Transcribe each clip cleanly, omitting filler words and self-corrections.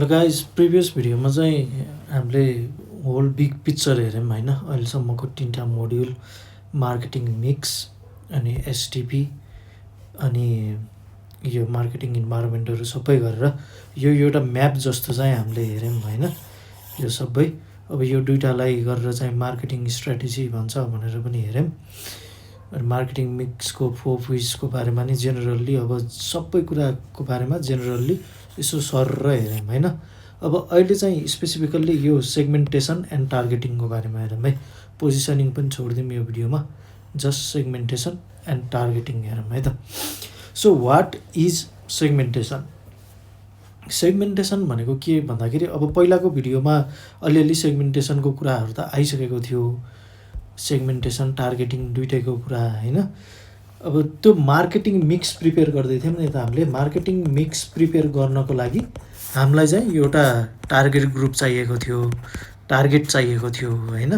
ल guys previous भिडियोमा चाहिँ हामीले होल बिग पिक्चर हेऱ्यौँ होइन। अहिलेसम्मको 3टा मोड्युल मार्केटिङ मिक्स अनि एसटिपी अनि यो मार्केटिङ इन्भाइरोमेन्टहरू सबै गरेर यो एउटा म्याप जस्तो चाहिँ हामीले हेऱ्यौँ होइन। यो सबै अब यो दुइटालाई गरेर चाहिँ मार्केटिङ स्ट्राटेजी भन्छ भनेर पनि हेऱ्यौँ। अनि मार्केटिङ मिक्सको 4 P's को बारेमा नि जेनरल्ली अब सबै कुराको बारेमा जेनरल्ली यसो सरर हेऱ्यौँ होइन। अब अहिले चाहिँ स्पेसिफिकल्ली यो सेगमेन्टेसन एन्ड टार्गेटिङको बारेमा हेरौँ है। पोजिसनिङ पनि छोडिदिउँ यो भिडियोमा, जस्ट सेगमेन्टेसन एन्ड टार्गेटिङ हेरौँ है त। So what is segmentation? Segmentation भनेको के भन्दाखेरि अब पहिलाको भिडियोमा अलिअलि सेगमेन्टेसनको कुराहरू त आइसकेको थियो, सेगमेन्टेसन टार्गेटिङ दुइटैको कुरा होइन। अब त्यो मार्केटिङ मिक्स प्रिपेयर गर्दै थियौँ नि त हामीले। मार्केटिङ मिक्स प्रिपेयर गर्नको लागि हामीलाई चाहिँ एउटा टार्गेट ग्रुप चाहिएको थियो, टार्गेट चाहिएको थियो होइन,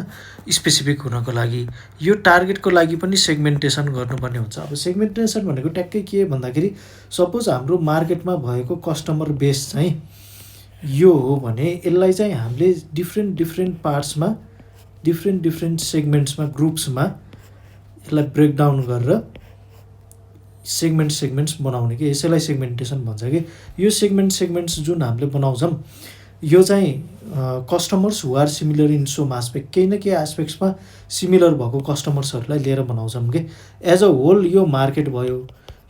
स्पेसिफिक हुनको लागि। यो टार्गेटको लागि पनि सेगमेन्टेसन गर्नुपर्ने हुन्छ। अब सेगमेन्टेसन भनेको ट्याक्कै के भन्दाखेरि सपोज हाम्रो मार्केटमा भएको कस्टमर बेस चाहिँ यो हो भने यसलाई चाहिँ हामीले डिफ्रेन्ट पार्ट्समा डिफ्रेन्ट सेगमेन्ट्समा ग्रुप्समा यसलाई ब्रेकडाउन गरेर सेगमेन्ट्स बनाउने कि यसैलाई सेगमेन्टेसन भन्छ कि। यो सेगमेन्ट्स जुन हामीले बनाउँछौँ यो चाहिँ customers who are similar in some aspect, केही न केही एस्पेक्ट्समा सिमिलर भएको कस्टमर्सहरूलाई लिएर बनाउँछौँ कि। एज अ होल यो मार्केट भयो,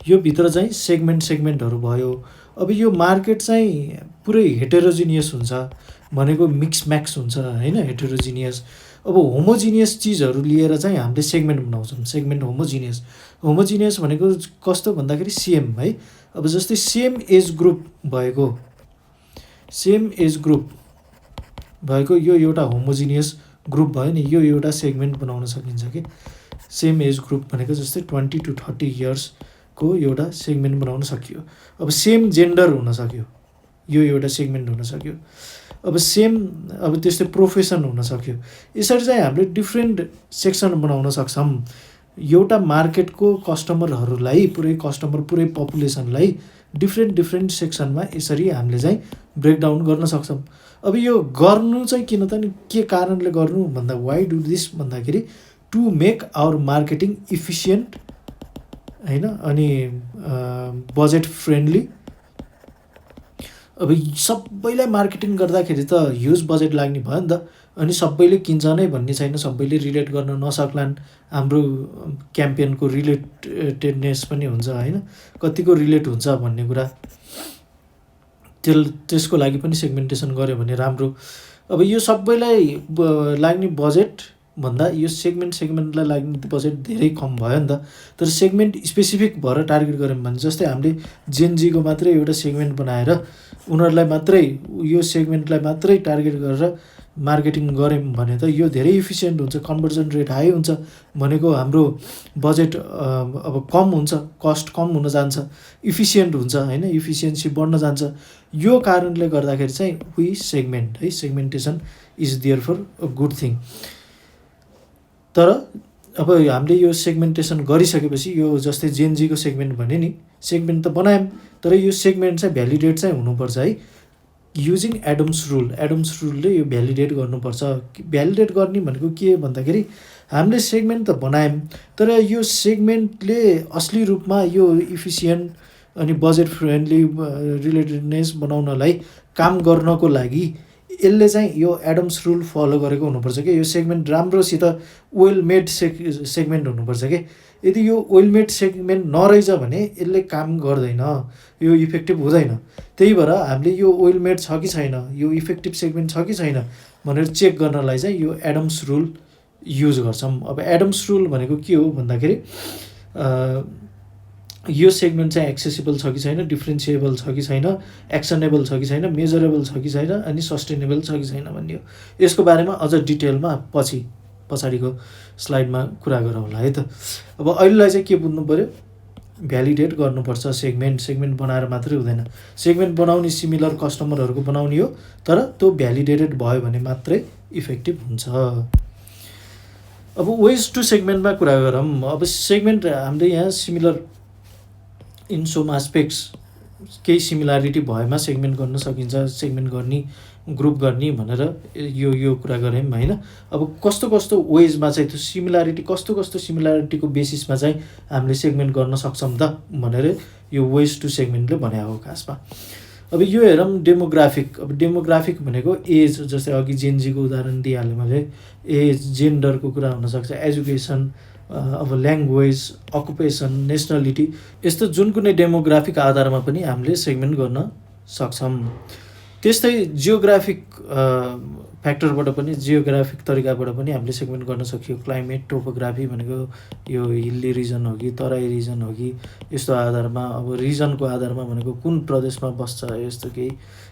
यो भित्र चाहिँ सेगमेन्टहरू भयो। अब यो मार्केट चाहिँ पुरै हेटेरोजिनियस हुन्छ भनेको मिक्स म्याक्स हुन्छ होइन, हेटेरोजिनियस। अब होमोजिनियस चिजहरू लिएर चाहिँ हामीले सेगमेन्ट बनाउँछौँ। सेगमेन्ट होमोजिनियस भनेको कस्तो भन्दाखेरि सेम है। अब जस्तै सेम एज ग्रुप भएको यो एउटा होमोजिनियस ग्रुप भयो नि, यो एउटा सेगमेन्ट बनाउन सकिन्छ कि। सेम एज ग्रुप भनेको जस्तै 20 to 30 इयर्सको एउटा सेगमेन्ट बनाउन सकियो। अब सेम जेन्डर हुन सक्यो, यो एउटा सेगमेन्ट हुन सक्यो। अब अब त्यस्तै प्रोफेसन हुन सक्यो। यसरी चाहिँ हामीले डिफ्रेन्ट सेक्सन बनाउन सक्छौँ। एउटा मार्केटको कस्टमरहरूलाई पुरै पपुलेसनलाई डिफ्रेन्ट सेक्सनमा यसरी हामीले चाहिँ ब्रेकडाउन गर्न सक्छौँ। अब यो गर्नु चाहिँ किन त नि, के कारणले गर्नु भन्दा वाइ डु दिस भन्दाखेरि to make our marketing efficient होइन, अनि बजेट फ्रेन्डली। अब सबैलाई मार्केटिङ गर्दाखेरि त ह्युज बजेट लाग्ने भयो नि त। अनि सबैले किन्छ नै भन्ने छैन, सबैले रिलेट गर्न नसक्लान्। हाम्रो क्याम्पेनको रिलेटेडनेस पनि हुन्छ होइन, कतिको रिलेट हुन्छ भन्ने कुरा। त्यसको लागि पनि सेगमेन्टेसन गऱ्यो भने राम्रो। अब यो सबैलाई लाग्ने बजेट भन्दा यो सेगमेन्टलाई लाग्ने बजेट धेरै कम भयो नि त। तर सेगमेन्ट स्पेसिफिक भएर टार्गेट गऱ्यौँ भने, जस्तै हामीले जेनजीको मात्रै एउटा सेगमेन्ट बनाएर उनीहरूलाई मात्रै यो सेगमेन्टलाई मात्रै टार्गेट गरेर मार्केटिङ गऱ्यौँ भने त यो धेरै इफिसियन्ट हुन्छ, कन्भर्जन रेट हाई हुन्छ भनेको हाम्रो बजेट अब कम हुन्छ, कस्ट कम हुन जान्छ, इफिसियन्ट हुन्छ होइन, इफिसियन्सी बढ्न जान्छ। यो कारणले गर्दाखेरि चाहिँ वी सेगमेन्ट है, segmentation is there for a good thing. तर अब हामीले यो सेगमेन्टेसन गरिसकेपछि यो जस्तै जेनजीको सेगमेन्ट भने नि, सेगमेन्ट त बनायौँ तर यो सेगमेन्ट चाहिँ भ्यालिडेट चाहिँ हुनुपर्छ है, युजिङ एडम्स रुलले यो भ्यालिडेट गर्नुपर्छ। भ्यालिडेट गर्ने भनेको के भन्दाखेरि हामीले सेगमेन्ट त बनायौँ तर यो सेगमेन्टले असली रूपमा यो इफिसियन्ट अनि बजेट फ्रेन्डली रिलेटेडनेस बनाउनलाई काम गर्नको लागि यसले चाहिँ यो एडम्स रुल फलो गरेको हुनुपर्छ कि। यो सेगमेन्ट राम्रोसित वेल मेड सेगमेन्ट हुनुपर्छ कि। यदि यो वेल मेड सेगमेन्ट नरहेछ भने यसले काम गर्दैन, यो इफेक्टिभ हुँदैन। त्यही भएर हामीले यो वेल मेड छ कि छैन, यो इफेक्टिभ सेगमेन्ट छ कि छैन भनेर चेक गर्नलाई चाहिँ यो एडम्स रुल युज गर्छौँ। अब एडम्स रुल भनेको के हो भन्दाखेरि यो सेगमेन्ट चाहिँ एक्सेसिबल छ कि छैन, डिफ्रेन्सिएबल छ कि छैन, एक्सनेबल छ कि छैन, मेजरेबल छ कि छैन, अनि सस्टेनेबल छ कि छैन भन्ने हो। यसको बारेमा अझ डिटेलमा पछाडिको स्लाइडमा कुरा गरौँला है त। अब अहिलेलाई चाहिँ के बुझ्नु पऱ्यो, भ्यालिडेट गर्नुपर्छ। सेगमेन्ट बनाएर मात्रै हुँदैन, सेगमेन्ट बनाउने सिमिलर कस्टमरहरूको बनाउने हो, तर त्यो भ्यालिडेटेड भयो भने मात्रै इफेक्टिभ हुन्छ। अब वेज टु सेगमेन्टमा कुरा गरौँ। अब सेगमेन्ट हामीले यहाँ सिमिलर इन सम एस्पेक्ट्स केही सिमिलारिटी भएमा सेगमेन्ट गर्न सकिन्छ, सेगमेन्ट गर्ने, ग्रुप गर्ने भनेर यो कुरा गऱ्यौँ होइन। अब कस्तो कस्तो वेजमा चाहिँ त्यो सिमिलारिटी कस्तो सिमिलारिटीको बेसिसमा चाहिँ हामीले सेगमेन्ट गर्न सक्छौँ त भनेर यो वेज टु सेगमेन्टले भने हो खासमा। अब यो हेरौँ डेमोग्राफिक। अब डेमोग्राफिक भनेको एज, जस्तै अघि जेनजीको उदाहरण दिइहालेँ मैले, एज, जेन्डरको कुरा हुनसक्छ, एजुकेसन, अब ल्याङ्ग्वेज, अकुपेसन, नेसनलिटी, यस्तो जुन कुनै डेमोग्राफिक आधारमा पनि हामीले सेगमेन्ट गर्न सक्छौँ। त्यस्तै जियोग्राफिक फ्याक्टरबाट पनि, जियोग्राफिक तरिकाबाट पनि हामीले सेगमेन्ट गर्न सकियो। क्लाइमेट, टोपोग्राफी भनेको यो हिल्ली रिजन हो कि तराई रिजन हो कि, यस्तो आधारमा, अब रिजनको आधारमा भनेको कुन प्रदेशमा बस्छ, यस्तो केही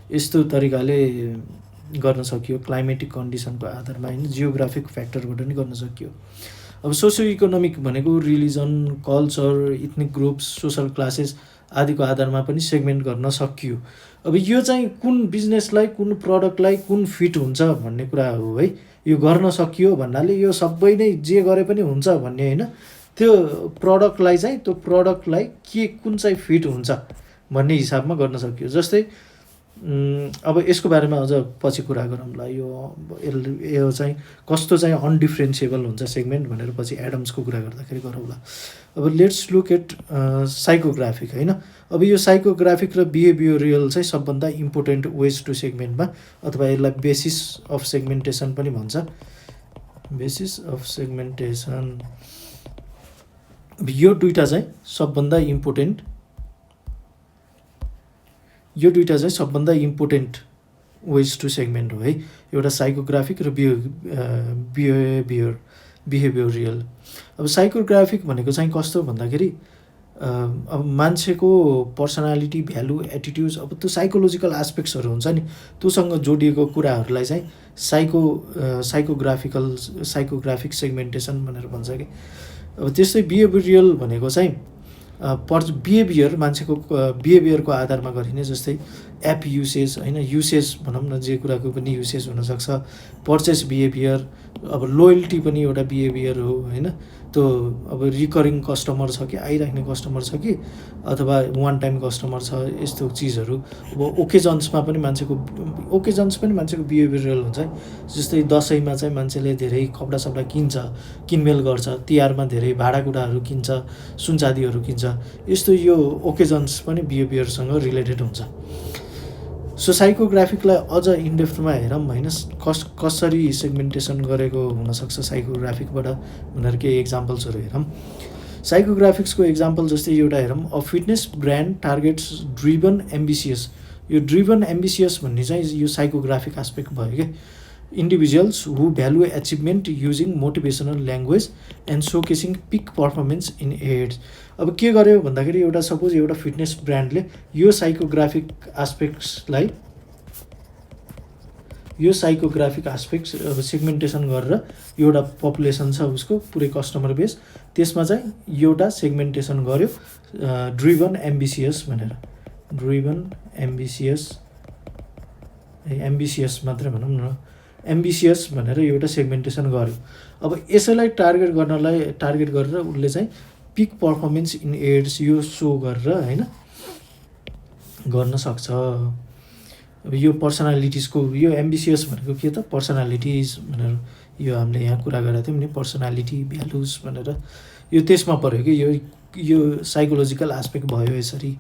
यस्तो तरिकाले गर्न सकियो। क्लाइमेटिक कन्डिसनको आधारमा होइन, जियोग्राफिक फ्याक्टरबाट पनि गर्न सकियो। अब सोसियो इकोनोमिक भनेको religion, culture, ethnic groups, social classes आदिको आधारमा पनि सेगमेन्ट गर्न सकियो। अब यो चाहिँ कुन बिजनेसलाई, कुन प्रडक्टलाई कुन फिट हुन्छ भन्ने कुरा हो है। यो गर्न सकियो भन्नाले यो सबै नै जे गरे पनि हुन्छ भन्ने होइन, त्यो प्रडक्टलाई चाहिँ, त्यो प्रडक्टलाई के कुन चाहिँ फिट हुन्छ भन्ने हिसाबमा गर्न सकियो। जस्तै अब यसको बारेमा अझ पछि कुरा गरौँला। यो चाहिँ कस्तो चाहिँ अनडिफ्रेन्सिएबल हुन्छ सेगमेन्ट भनेर पछि एडम्सको कुरा गर्दाखेरि गरौँला। अब लेट्स लुक एट साइकोग्राफिक होइन। अब यो साइकोग्राफिक र बिहेभियरल चाहिँ सबभन्दा इम्पोर्टेन्ट वेज टु सेगमेन्टमा, अथवा यसलाई बेसिस अफ सेगमेन्टेसन पनि भन्छ, बेसिस अफ सेगमेन्टेसन। यो दुईवटा चाहिँ सबभन्दा इम्पोर्टेन्ट वेज टु सेगमेन्ट हो है। एउटा साइकोग्राफिक र बिहेभियरल। अब साइकोग्राफिक भनेको चाहिँ कस्तो भन्दाखेरि अब मान्छेको पर्सनालिटी, भ्यालु, एटिट्युड्स, अब त्यो साइकोलोजिकल एस्पेक्ट्सहरू हुन्छ नि, त्योसँग जोडिएको कुराहरूलाई चाहिँ साइकोग्राफिक सेगमेन्टेसन भनेर भन्छ कि। अब त्यस्तै बिहेभियरल भनेको चाहिँ बिहेभियर, मान्छेको बिहेभियरको आधारमा गरिने, जस्तै एप युसेज होइन, युसेज भनौँ न, जे कुराको पनि युसेज हुनसक्छ। पर्चेस बिहेभियर, अब लोयल्टी पनि एउटा बिहेभियर हो होइन। त्यो अब रिकरिङ कस्टमर छ कि, आइराख्ने कस्टमर छ कि, अथवा वान टाइम कस्टमर छ, यस्तो चिजहरू। अब ओकेजन्समा पनि मान्छेको बिहेभियरल हुन्छ। जस्तै दसैँमा चाहिँ मान्छेले धेरै कपडासपडा किन्छ, किनमेल गर्छ, तिहारमा धेरै भाँडाकुँडाहरू किन्छ, सुनचाँदीहरू किन्छ, यस्तो यो ओकेजन्स पनि बिहेभियरसँग रिलेटेड हुन्छ। सो साइकोग्राफिकलाई अझ इनडेप्थमा हेरौँ होइन, कसरी सेगमेन्टेसन गरेको हुनसक्छ साइकोग्राफिकबाट भनेर केही इक्जाम्पल्सहरू हेरौँ। साइकोग्राफिक्सको इक्जाम्पल जस्तै एउटा हेरौँ, a fitness brand targets driven ambitious. यो ड्रिभन एम्बिसियस भन्ने चाहिँ यो साइकोग्राफिक एस्पेक्ट भयो क्या। Individuals who value achievement using motivational language and showcasing peak performance in ads. अब के गर्यो भन्दाखेरि एउटा सपोज एउटा फिटनेस ब्रान्डले यो साइकोग्राफिक एस्पेक्ट्स अब सेगमेन्टेसन गरेर एउटा पपुलेसन छ उसको पुरै कस्टमर बेस, त्यसमा चाहिँ एउटा सेगमेन्टेसन गर्यो ड्रिभन एम्बिसियस भनेर। ड्रिभन एम्बिसियस मात्रै भनौँ न, एम्बिसियस भनेर एउटा सेगमेन्टेसन गर्यो। अब यसैलाई टार्गेट गरेर उसले चाहिँ पिक पर्फर्मेन्स इन एड्स यो सो गरेर होइन गर्न सक्छ। अब यो पर्सनालिटिजको, यो एम्बिसियस भनेको के त, पर्सनालिटिज भनेर यो हामीले यहाँ कुरा गरेका थियौँ नि, पर्सनालिटी, भ्यालुज भनेर, यो त्यसमा पऱ्यो कि यो साइकोलोजिकल एस्पेक्ट भयो यसरी।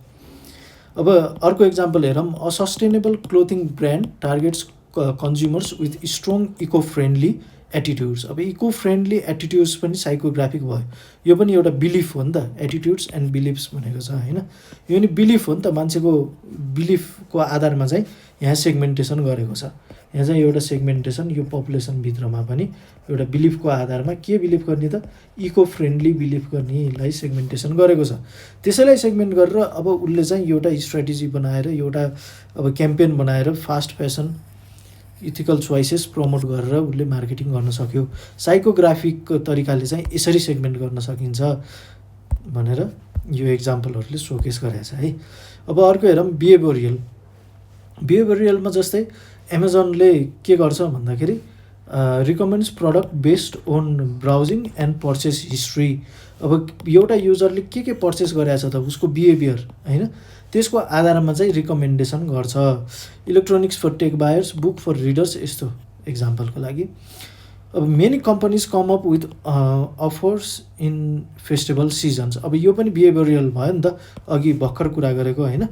अब अर्को इक्जाम्पल हेरौँ, a sustainable clothing brand targets consumers with strong eco friendly attitudes. अब इको फ्रेन्डली एटिट्युड्स पनि साइकोग्राफिक भयो। यो पनि एउटा बिलिफ हो नि त, एटिट्युड्स एन्ड बिलिफ्स भनेको छ होइन। यो पनि बिलिफ हो नि त, मान्छेको बिलिफको आधारमा चाहिँ यहाँ सेगमेन्टेसन गरेको छ। यहाँ चाहिँ एउटा सेगमेन्टेसन यो पपुलेसनभित्रमा पनि एउटा बिलिफको आधारमा के बिलिफ गर्ने त, इको फ्रेन्डली बिलिफ गर्नेलाई सेगमेन्टेसन गरेको छ। त्यसैलाई सेगमेन्ट गरेर अब उसले चाहिँ एउटा स्ट्र्याटेजी बनाएर, एउटा अब क्याम्पेन बनाएर fast fashion, ethical choices promote गरेर उसले मार्केटिङ गर्न सक्यो। साइकोग्राफिक तरिकाले चाहिँ यसरी सेगमेन्ट गर्न सकिन्छ भनेर यो इक्जाम्पलहरूले सोकेस गरेको छ है। अब अर्को हेरौँ, बिहेभियरलमा जस्तै एमाजोनले के गर्छ भन्दाखेरि recommends product based on browsing and purchase history. अब एउटा युजरले के पर्चेस गरेको छ त, उसको बिहेभियर होइन, त्यसको आधारमा चाहिँ रिकमेन्डेसन गर्छ। Electronics for tech buyers, book for readers, यस्तो इक्जाम्पलको लागि। अब many companies come up with offers in festival seasons. अब यो पनि बिहेभियरल भयो नि त, अघि भर्खर कुरा गरेको होइन,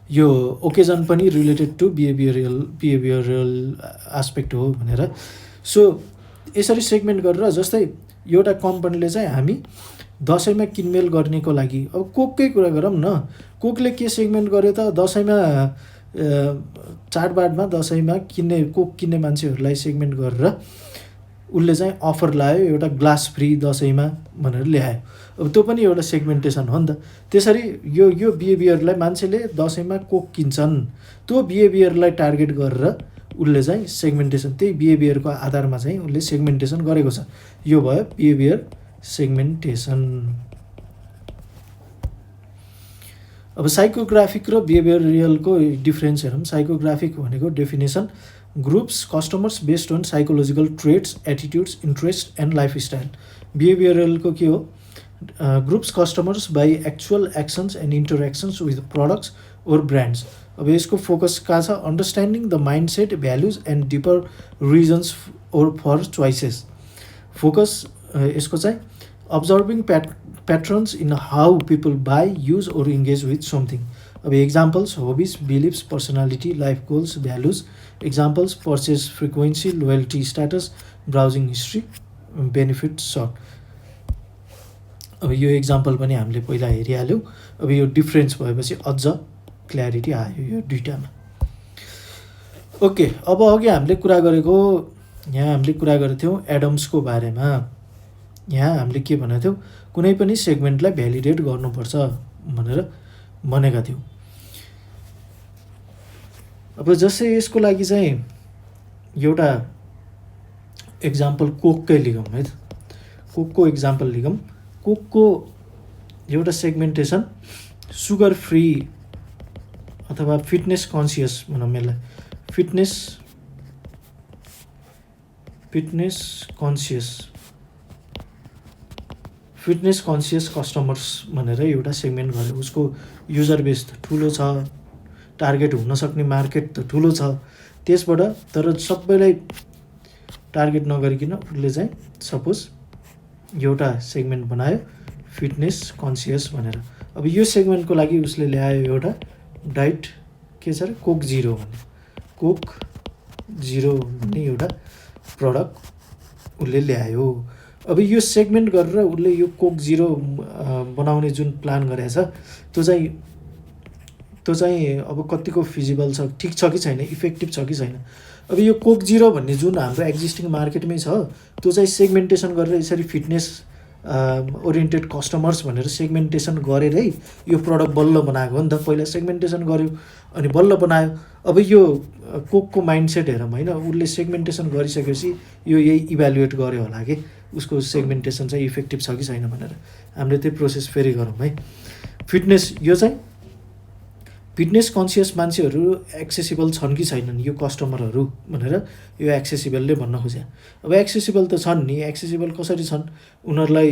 यो ओकेजन पनि रिलेटेड टु बिहेभियरल एस्पेक्ट हो भनेर। सो यसरी सेगमेन्ट गरेर, जस्तै एउटा कम्पनीले चाहिँ हामी दसैँमा किनमेल गर्नेको लागि, अब कोककै कुरा गरौँ न, कोकले के सेगमेन्ट गर्यो त, दसैँमा चाडबाडमा दसैँमा कोक किन्ने मान्छेहरूलाई सेगमेन्ट गरेर उसले चाहिँ अफर लायो, एउटा ग्लास फ्री दसैँमा भनेर ल्यायो। अब त्यो पनि एउटा सेगमेन्टेसन हो नि त। त्यसरी यो बिहेभियरलाई, मान्छेले दसैँमा कोक किन्छन्, त्यो बिहेभियरलाई टार्गेट गरेर उसले चाहिँ सेगमेन्टेसन, त्यही बिहेभियरको आधारमा चाहिँ उसले सेगमेन्टेसन गरेको छ। यो भयो बिहेभियर सेगमेन्टेसन। अब साइकोग्राफिक र बिहेभियरलको डिफ्रेन्स हेरौँ। साइकोग्राफिक भनेको definition, groups customers based on psychological traits, attitudes, interest and lifestyle. बिहेभियरलको के हो, groups customers by actual actions and interactions with products or brands. अब यसको फोकस कहाँ छ, understanding the mindset, values and deeper reasons or for choices. Focus यसको चाहिँ observing patterns in how people buy, use or engage with something. अब examples, hobbies, beliefs, personality, life goals, values. Examples, purchase frequency, loyalty status, browsing history, benefit sought. अब यो example पनि हामीले पहिला हेरिहाल्यौँ। अब यो डिफ्रेन्स भएपछि अझ क्ल्यारिटी आयो यो दुइटामा। ओके, अब अघि हामीले कुरा गरेको, यहाँ हामीले कुरा गरेको थियौँ एडम्सको बारेमा। यहाँ हामीले के भनेको थियौँ, कुनै पनि सेगमेन्टलाई भ्यालिडेट गर्नुपर्छ भनेर भनेका थियौँ। अब जस्तै यसको लागि चाहिँ एउटा एक्जाम्पल कोककै लिगौँ है त, कोकको एक्जाम्पल लिगौँ। कोकको एउटा सेगमेन्टेसन सुगर फ्री अथवा फिटनेस कन्सियस भनौँ यसलाई, फिटनेस कन्सियस कस्टमर्स भनेर एउटा सेगमेन्ट गर्यो। उसको युजर बेस त ठुलो छ, टार्गेट हुन सक्ने मार्केट त ठुलो छ, त्यसबाट तर सबैलाई टार्गेट नगरिकन उसले चाहिँ सपोज एउटा सेगमेन्ट बनायो फिटनेस कन्सियस भनेर। अब यो सेगमेन्टको लागि उसले ल्यायो एउटा डाइट, के छ र, कोक जिरो भन्ने, कोक जिरो भन्ने एउटा प्रडक्ट उसले ल्यायो। अब यो सेगमेन्ट गरेर उसले यो कोक जिरो बनाउने जुन प्लान गरेको छ, त्यो चाहिँ अब कतिको फिजिबल छ, ठिक छ कि छैन, इफेक्टिभ छ कि छैन। अब यो कोक जिरो भन्ने जुन हाम्रो एक्जिस्टिङ मार्केटमै छ, त्यो चाहिँ सेगमेन्टेसन गरेर यसरी फिटनेस ओरिएन्टेड कस्टमर्स भनेर सेगमेन्टेसन गरेरै यो प्रडक्ट बल्ल बनाएको हो नि त। पहिला सेगमेन्टेसन गर्यो अनि बल्ल बनायो। अब यो कोकको माइन्डसेट हेरौँ होइन, उसले सेगमेन्टेसन गरिसकेपछि यो यही इभ्यालुएट गर्यो होला कि उसको सेगमेन्टेसन चाहिँ इफेक्टिभ छ कि छैन भनेर। हामीले त्यो प्रोसेस फेरि गरौँ है। फिटनेस, यो चाहिँ फिटनेस कन्सियस मान्छेहरू एक्सेसिबल छन् कि छैनन् यो कस्टमरहरू भनेर यो एक्सेसिबलले भन्न खोज्यो। अब एक्सेसिबल त छन् नि, एक्सेसिबल कसरी छन्, उनीहरूलाई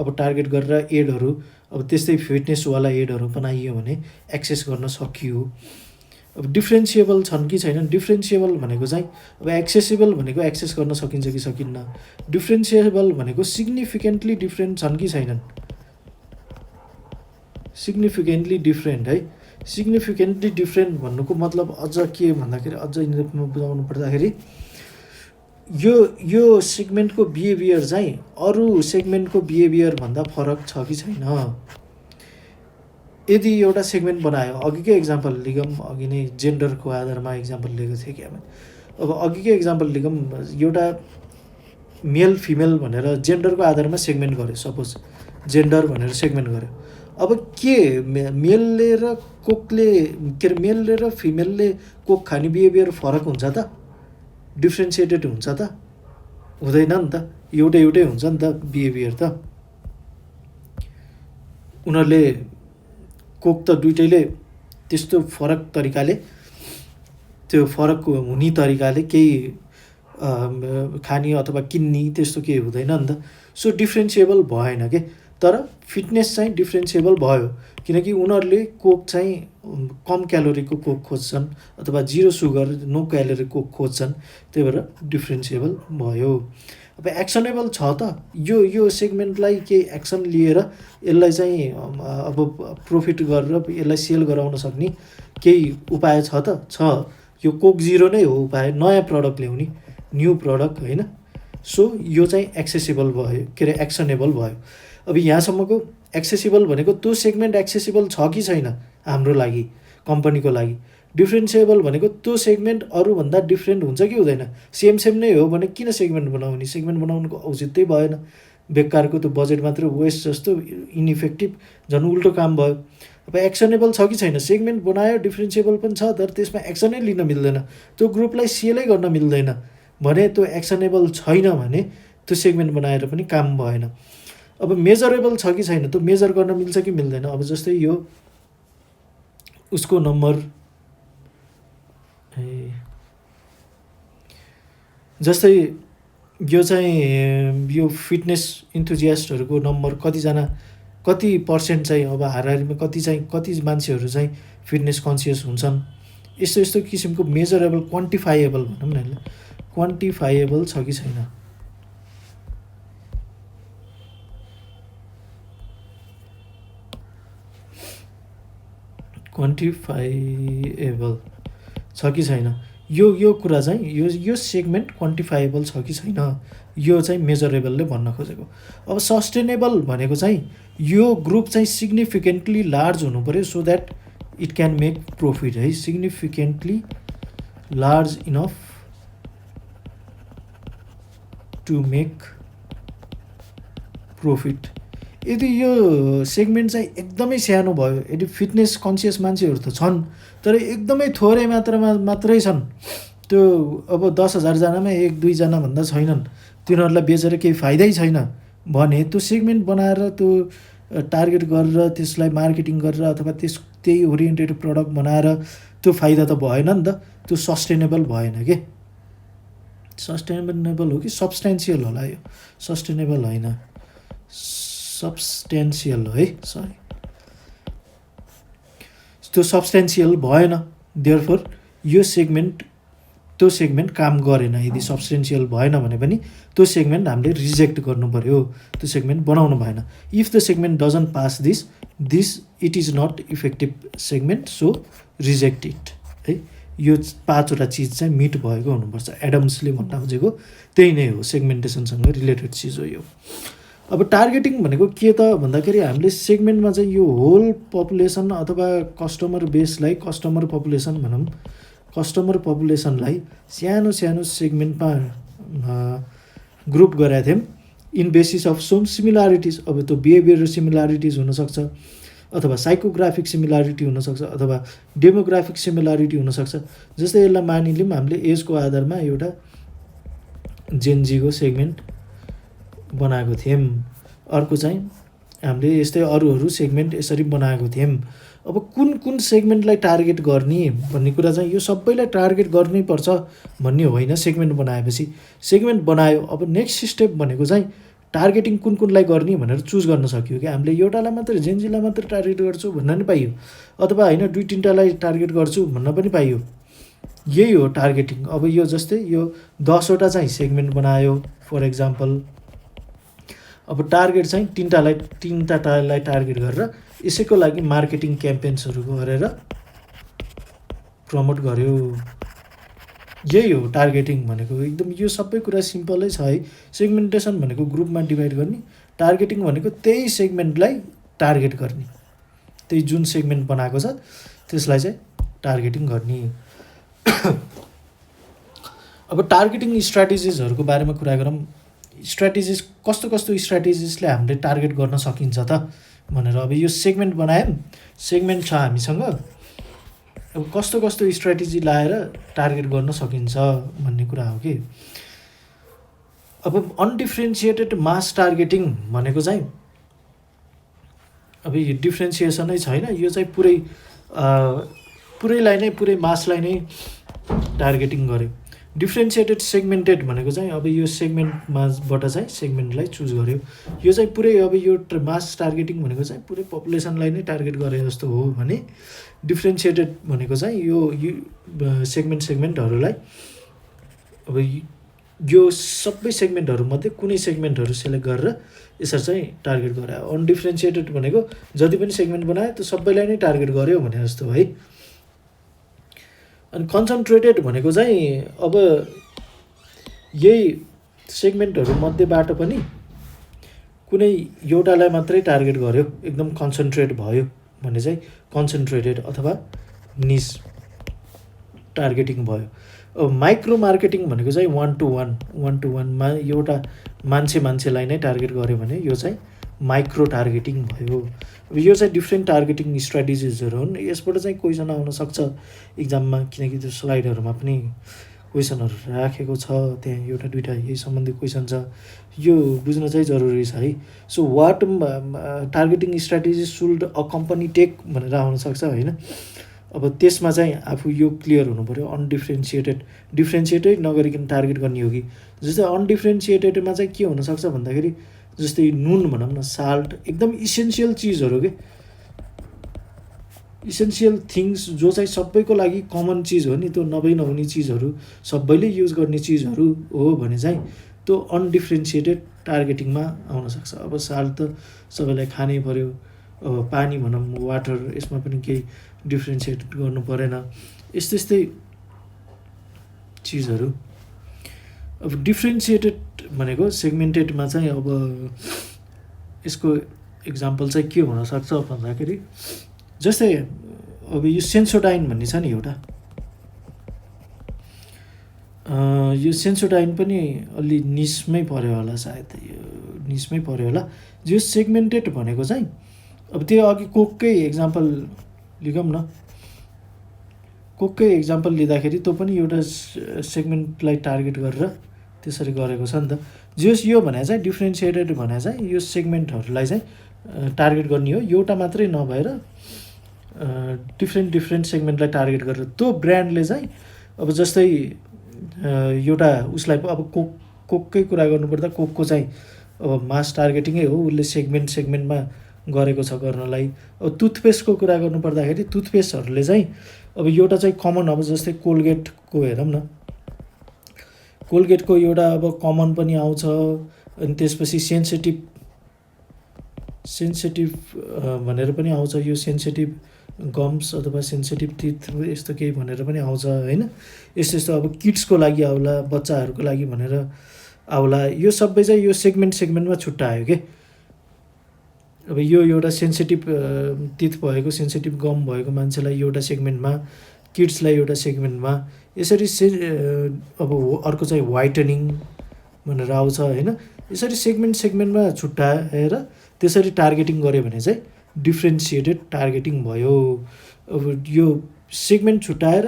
अब टार्गेट गरेर एडहरू, अब त्यस्तै फिटनेसवाला एडहरू बनाइयो भने एक्सेस गर्न सकियो। अब डिफ्रेन्सिएबल छन् कि छैनन्, डिफ्रेन्सिएबल भनेको चाहिँ अब एक्सेसिबल भनेको एक्सेस गर्न सकिन्छ कि सकिन्न, डिफ्रेन्सिएबल भनेको सिग्निफिकेन्टली डिफ्रेन्ट छन् कि छैनन्, सिग्निफिकेन्टली डिफ्रेन्ट है। सिग्निफिकेन्टली डिफ्रेन्ट भन्नुको मतलब अझ के भन्दाखेरि, अझ इन्डेप्थमा बुझाउनु पर्दाखेरि यो सेगमेन्टको बिहेभियर चाहिँ अरू सेगमेन्टको बिहेभियरभन्दा फरक छ कि छैन। यदि एउटा सेगमेन्ट बनायो, अघिकै एक्जाम्पल लिगौँ, अघि नै जेन्डरको आधारमा एक्जाम्पल लिएको थिएँ क्या मैले। अब अघिकै एक्जाम्पल लिगौँ, एउटा मेल फिमेल भनेर जेन्डरको आधारमा सेगमेन्ट गर्यो, सपोज जेन्डर भनेर सेगमेन्ट गर्यो। अब के मेलले र कोकले, के अरे मेलले र फिमेलले कोक खाने बिहेभियर फरक हुन्छ त, डिफ्रेन्सिएटेड हुन्छ त, हुँदैन नि त, एउटै हुन्छ नि त बिहेभियर त। उनीहरूले कोक त दुइटैले त्यस्तो फरक तरिकाले, त्यो फरक हुने तरिकाले केही खाने अथवा किन्ने त्यस्तो केही हुँदैन नि त। सो डिफ्रेन्सिएबल भएन के। तर फिटनेस चाहिँ डिफ्रेन्सिएबल भयो किनकि उनीहरूले कोक चाहिँ कम क्यालोरीको कोक खोज्छन् अथवा zero sugar no calorie coke खोज्छन्, त्यही भएर डिफ्रेन्सिएबल भयो। अब एक्सनेबल छ त, यो सेगमेन्टलाई केही एक्सन लिएर यसलाई चाहिँ अब प्रफिट गरेर यसलाई सेल गराउन सक्ने केही उपाय छ त? छ। यो कोक जिरो नै हो उपाय, नयाँ प्रडक्ट ल्याउने, न्यू प्रडक्ट होइन। सो यो चाहिँ एक्सेसिबल भयो, के अरे एक्सनेबल भयो। अब यहाँसम्मको एक्सेसिबल भनेको त्यो सेगमेन्ट एक्सेसिबल छ कि छैन हाम्रो लागि, कम्पनीको लागि। डिफ्रेन्सिएबल भनेको त्यो सेगमेन्ट अरूभन्दा डिफ्रेन्ट हुन्छ कि हुँदैन। सेम नै हो भने किन सेगमेन्ट बनाउने? सेगमेन्ट बनाउनुको औचित्य भएन। बेकारको त्यो बजेट मात्र वेस्ट जस्तो इनइफेक्टिभ, झन् उल्टो काम भयो। अब एक्सनेबल छ कि छैन? सेगमेन्ट बनायो, डिफ्रेन्सिएबल पनि छ, तर त्यसमा एक्सनै लिन मिल्दैन, त्यो ग्रुपलाई सेलै गर्न मिल्दैन भने त्यो एक्सनेबल छैन भने त्यो सेगमेन्ट बनाएर पनि काम भएन। अब मेजरेबल छ कि छैन? त्यो मेजर गर्न मिल्छ कि मिल्दैन? अब जस्तै यो उसको नम्बर, जस्तै यो चाहिँ यो फिटनेस इन्थुजियास्टहरूको नम्बर कतिजना, कति पर्सेन्ट चाहिँ अब हाराहारीमा कति मान्छेहरू चाहिँ फिटनेस कन्सियस हुन्छन्, यस्तो किसिमको मेजरेबल क्वान्टिफाइएबल भनौँ न, क्वान्टिफाइएबल छ कि छैन? क्वान्टिफाइएबल छ कि छैन? यो कुरा चाहिँ यो सेगमेन्ट क्वान्टिफाइएबल छ कि छैन, यो चाहिँ मेजरेबलले भन्न खोजेको। अब सस्टेनेबल भनेको चाहिँ यो ग्रुप चाहिँ सिग्निफिकेन्टली लार्ज हुनु पऱ्यो so that it can make profit है। Significantly large enough to make profit. यदि यो सेगमेन्ट चाहिँ एकदमै सानो भयो, यदि फिटनेस कन्सियस मान्छेहरू त छन् तर एकदमै थोरै मात्रै छन्, त्यो अब 10,000 जनामा 1-2 भन्दा छैनन्, तिनीहरूलाई बेचेर केही फाइदै छैन भने त्यो सेगमेन्ट बनाएर त्यो टार्गेट गरेर त्यसलाई मार्केटिङ गरेर अथवा त्यही ओरिएन्टेड प्रडक्ट बनाएर त्यो फाइदा त भएन नि त, त्यो सस्टेनेबल भएन के। सस्टेनेबल हो कि सब्सटेन्सियल होला? यो सस्टेनेबल होइन, सब्सटेन्सियल है, सरी, त्यो सब्सटेन्सियल भएन। देयरफोर यो सेगमेन्ट, त्यो सेगमेन्ट काम गरेन। यदि सब्सटेन्सियल भएन भने पनि त्यो सेगमेन्ट हामीले रिजेक्ट गर्नु पऱ्यो, त्यो सेगमेन्ट बनाउनु भएन। If the segment doesn't pass this it is not effective segment, so reject it है। यो 5वटा चिज चाहिँ मिट भएको हुनुपर्छ। एडम्सले भन्न खोजेको त्यही नै हो, सेगमेन्टेसनसँग रिलेटेड चिज हो यो। अब टार्गेटिङ भनेको के त भन्दाखेरि हामीले सेगमेन्टमा चाहिँ यो होल पपुलेसन अथवा कस्टमर बेसलाई, कस्टमर पपुलेसन भनौँ, कस्टमर पपुलेसनलाई सानो सेगमेन्टमा ग्रुप गरेका थियौँ इन बेसिस अफ सम सिमिलारिटिज। अब त्यो बिहेभियर सिमिलारिटिज हुनसक्छ अथवा साइकोग्राफिक सिमिलारिटी हुनसक्छ अथवा डेमोग्राफिक सिमिलारिटी हुनसक्छ। जस्तै यसलाई मानिलिउँ हामीले एजको आधारमा एउटा जेनजीको सेगमेन्ट बनाएको थियौँ, अर्को चाहिँ हामीले यस्तै अरू सेगमेन्ट यसरी बनाएको थियौँ। अब कुन सेगमेन्टलाई टार्गेट गर्ने भन्ने कुरा चाहिँ यो सबैलाई टार्गेट गर्नै पर्छ भन्ने होइन। सेगमेन्ट बनाएपछि सेगमेन्ट बनायो, अब नेक्स्ट स्टेप भनेको चाहिँ टार्गेटिङ कुनलाई गर्ने भनेर चुज गर्न सक्यो कि हामीले एउटालाई मात्रै, जेनजीलाई मात्रै टार्गेट गर्छु भन्न पनि पाइयो, अथवा होइन 2-3टालाई टार्गेट गर्छु भन्न पनि पाइयो। यही हो टार्गेटिङ। अब यो जस्तै यो 10वटा चाहिँ सेगमेन्ट बनायो फर इक्जाम्पल, अब टार्गेट चाहिँ 3टालाई टार्गेट गरेर यसैको लागि मार्केटिङ क्याम्पेन्सहरू गरेर प्रमोट गर्यो। यही हो टार्गेटिङ भनेको। एकदम यो सबै कुरा सिम्पलै छ है। सेगमेन्टेसन भनेको ग्रुपमा डिभाइड गर्ने, टार्गेटिङ भनेको त्यही सेगमेन्टलाई टार्गेट गर्ने, त्यही जुन सेगमेन्ट बनाएको छ त्यसलाई चाहिँ टार्गेटिङ गर्ने। अब टार्गेटिङ स्ट्राटेजिजहरूको बारेमा कुरा गरौँ। स्ट्राटेजिज कस्तो स्ट्राटेजिजले हामीले टार्गेट गर्न सकिन्छ त भनेर। अब यो सेगमेन्ट बनायौँ, सेगमेन्ट छ हामीसँग, अब कस्तो स्ट्राटेजी लाएर टार्गेट गर्न सकिन्छ भन्ने कुरा हो कि। अब अनडिफ्रेन्सिएटेड मास टार्गेटिङ भनेको चाहिँ अब यो डिफ्रेन्सिएसनै छैन, यो चाहिँ पुरै मासलाई नै टार्गेटिङ गर्यो। डिफ्रेन्सिएटेड सेगमेन्टेड भनेको चाहिँ अब यो सेगमेन्टमाबाट चाहिँ सेगमेन्टलाई चुज गर्यो। यो चाहिँ पुरै अब यो मास टार्गेटिङ भनेको चाहिँ पुरै पपुलेसनलाई नै टार्गेट गरे जस्तो हो भने डिफ्रेन्सिएटेड भनेको चाहिँ यो सेगमेन्टहरूलाई अब यो सबै सेगमेन्टहरूमध्ये कुनै सेगमेन्टहरू सेलेक्ट गरेर यसरी चाहिँ टार्गेट गरायो। अनडिफ्रेन्सिएटेड भनेको जति पनि सेगमेन्ट बनायो त्यो सबैलाई नै टार्गेट गर्यो भने जस्तो है। अनि कन्सन्ट्रेटेड भनेको चाहिँ अब यही सेगमेन्टहरूमध्येबाट पनि कुनै एउटालाई मात्रै टार्गेट गर्यो, एकदम कन्सन्ट्रेट भयो भने चाहिँ कन्सन्ट्रेटेड अथवा निस टार्गेटिङ भयो। अब माइक्रो मार्केटिङ भनेको चाहिँ वान टु वानमा एउटा मान्छेलाई नै टार्गेट गर्यो भने यो चाहिँ माइक्रो टार्गेटिङ भयो। अब यो चाहिँ डिफ्रेन्ट टार्गेटिङ स्ट्राटेजिजहरू हुन्। यसबाट चाहिँ क्वेसन आउन सक्छ इक्जाममा, किनकि त्यो स्लाइडहरूमा पनि क्वेसनहरू राखेको छ, त्यहाँ एउटा दुइटा यही सम्बन्धी क्वेसन छ, यो बुझ्न चाहिँ जरुरी छ है। So what targeting strategy should a company take भनेर आउनसक्छ होइन। अब त्यसमा चाहिँ आफू यो क्लियर हुनु पऱ्यो, डिफ्रेन्सिएटेड नगरिकन टार्गेट गर्ने हो कि। जस्तै अनडिफ्रेन्सिएटेडमा चाहिँ के हुनसक्छ भन्दाखेरि जस्तै नुन भनौँ न, साल्ट, एकदम इसेन्सियल चिजहरू के, इसेन्सियल थिङ्स जो चाहिँ सबैको लागि कमन चिज हो नि, त्यो नहुने चिजहरू, सबैले युज गर्ने चिजहरू हो भने चाहिँ त्यो अनडिफ्रेन्सिएटेड टार्गेटिङमा आउनसक्छ। अब साल्ट त सबैलाई खानै पऱ्यो, अब पानी भनौँ वाटर, यसमा पनि केही डिफ्रेन्सिएट गर्नु परेन, यस्तै चिजहरू। अब डिफ्रेन्सिएटेड भनेको सेगमेन्टेडमा चाहिँ अब यसको इक्जाम्पल चाहिँ के हुनसक्छ भन्दाखेरि जस्तै अब यो सेन्सोडाइन भन्ने छ नि एउटा, यो सेन्सोडाइन पनि अलि निसमै पऱ्यो होला, सायद यो निसमै पऱ्यो होला। यो सेगमेन्टेड भनेको चाहिँ अब त्यो अघि कोककै इक्जाम्पल लिगौँ न, कोककै इक्जाम्पल लिँदाखेरि त्यो पनि एउटा सेगमेन्टलाई टार्गेट गरेर त्यसरी गरेको छ नि त। यो भने चाहिँ डिफ्रेन्सिएटेड भने चाहिँ यो सेगमेन्टहरूलाई चाहिँ टार्गेट गर्ने हो, एउटा मात्रै नभएर डिफ्रेन्ट सेगमेन्टलाई टार्गेट गरेर त्यो ब्रान्डले चाहिँ अब जस्तै एउटा उसलाई अब कोककै कुरा गर्नुपर्दा कोकको चाहिँ अब मास टार्गेटिङै हो, उसले सेगमेन्टमा गरेको छ गर्नलाई। अब टुथपेस्टको कुरा गर्नुपर्दाखेरि टुथपेस्टहरूले चाहिँ अब एउटा चाहिँ कमन, अब जस्तै कोलगेटको हेरौँ न, कोलगेटको एउटा अब कमन पनि आउँछ, अनि त्यसपछि सेन्सिटिभ भनेर पनि आउँछ, यो सेन्सिटिभ गम्स अथवा सेन्सिटिभ टिथ यस्तो केही भनेर पनि आउँछ होइन। यस्तो अब किड्सको लागि आउला, बच्चाहरूको लागि भनेर आउला, यो सबै चाहिँ यो सेगमेन्टमा छुट्टायो के। अब यो एउटा सेन्सिटिभ टिथ भएको, सेन्सिटिभ गम भएको मान्छेलाई एउटा सेगमेन्टमा, किड्सलाई एउटा सेगमेन्टमा, यसरी अब अर्को चाहिँ वाइटनिङ भनेर आउँछ होइन। यसरी सेगमेन्टमा छुट्टाएर त्यसरी टार्गेटिङ गऱ्यो भने चाहिँ डिफ्रेन्सिएटेड टार्गेटिङ भयो। अब यो सेगमेन्ट छुट्टाएर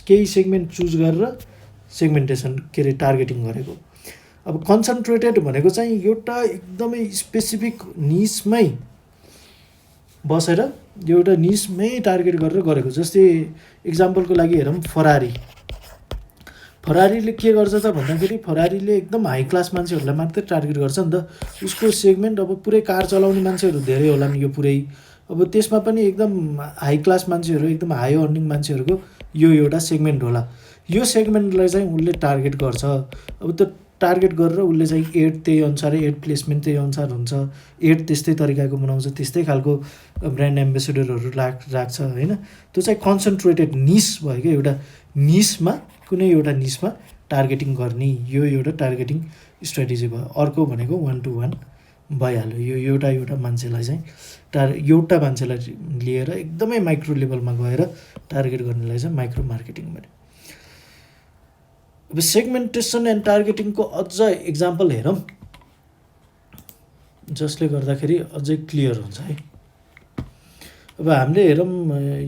केही सेगमेन्ट चुज गरेर सेगमेन्टेसन टार्गेटिङ गरेको। अब कन्सन्ट्रेटेड भनेको चाहिँ एउटा एकदमै स्पेसिफिक निसमै बसेर एउटा निसमै टार्गेट गरेर गरेको। जस्तै इक्जाम्पलको लागि हेरौँ, फरारीले के गर्छ त भन्दाखेरि फरारीले एकदम हाई क्लास मान्छेहरूलाई मात्रै टार्गेट गर्छ नि त। उसको सेगमेन्ट अब पुरै कार चलाउने मान्छेहरू धेरै होला नि यो पुरै, अब त्यसमा पनि एकदम हाई क्लास मान्छेहरू, एकदम हाई अर्निङ मान्छेहरूको यो एउटा सेगमेन्ट होला। यो सेगमेन्टलाई चाहिँ उसले टार्गेट गर्छ। अब त्यो टार्गेट गरेर उसले चाहिँ एड त्यही अनुसारै, एड प्लेसमेन्ट त्यही अनुसार हुन्छ, एड त्यस्तै तरिकाको बनाउँछ, त्यस्तै खालको ब्रान्ड एम्बेसेडरहरू राख्छ होइन। त्यो चाहिँ कन्सन्ट्रेटेड निस भयो क्या, एउटा निसमा, कुनै एउटा निसमा टार्गेटिङ गर्ने, यो एउटा टार्गेटिङ स्ट्राटेजी भयो। अर्को भनेको वान टु वान भइहाल्यो, यो एउटा मान्छेलाई चाहिँ एउटा मान्छेलाई लिएर एकदमै माइक्रो लेभलमा गएर टार्गेट गर्नेलाई चाहिँ माइक्रो मार्केटिङ भन्यो। अब सेगमेन्टेसन एन्ड टार्गेटिङको अझ इक्जाम्पल हेरौँ, जसले गर्दाखेरि अझै क्लियर हुन्छ है। अब हामीले हेरौँ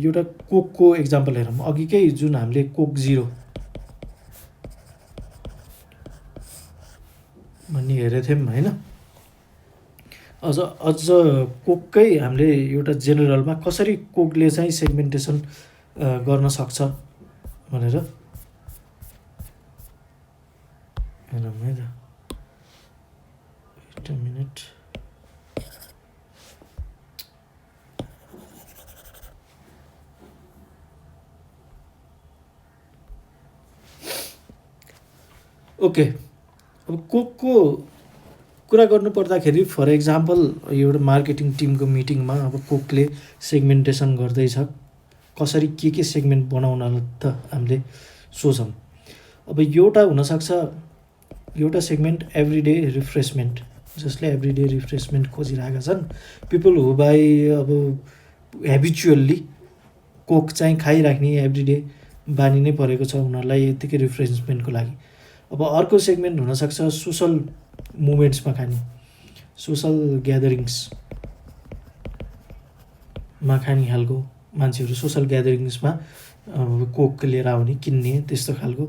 एउटा कोकको इक्जाम्पल हेरौँ, अघिकै जुन हामीले कोक जिरो भन्ने हेरेको थियौँ होइन। अझ कोककै हामीले एउटा जेनरलमा कसरी कोकले चाहिँ सेगमेन्टेसन गर्न सक्छ भनेर हेरौँ है त, वेट अ मिनट। ओके, अब कोकको कुरा गर्नु पर्दाखेरि फर एक्जाम्पल एउटा मार्केटिङ टिमको मिटिङमा अब कोकले सेगमेन्टेसन गर्दैछ, कसरी के सेगमेन्ट बनाउन त हामीले सोचौँ। अब एउटा हुनसक्छ एउटा सेगमेन्ट एभ्रिडे रिफ्रेसमेन्ट, जसले एभ्रिडे रिफ्रेसमेन्ट खोजिरहेका छन्, पिपल हु बाई अब हेबिचुअल्ली कोक चाहिँ खाइराख्ने एभ्रिडे बानी नै परेको छ उनीहरूलाई यत्तिकै रिफ्रेसमेन्टको लागि। अब अर्को सेगमेन्ट हुनसक्छ सोसल मुभमेन्ट्समा खाने, सोसल ग्यादरिङ्समा खाने खालको मान्छेहरू, सोसल ग्यादरिङ्समा कोक लिएर आउने किन्ने त्यस्तो खालको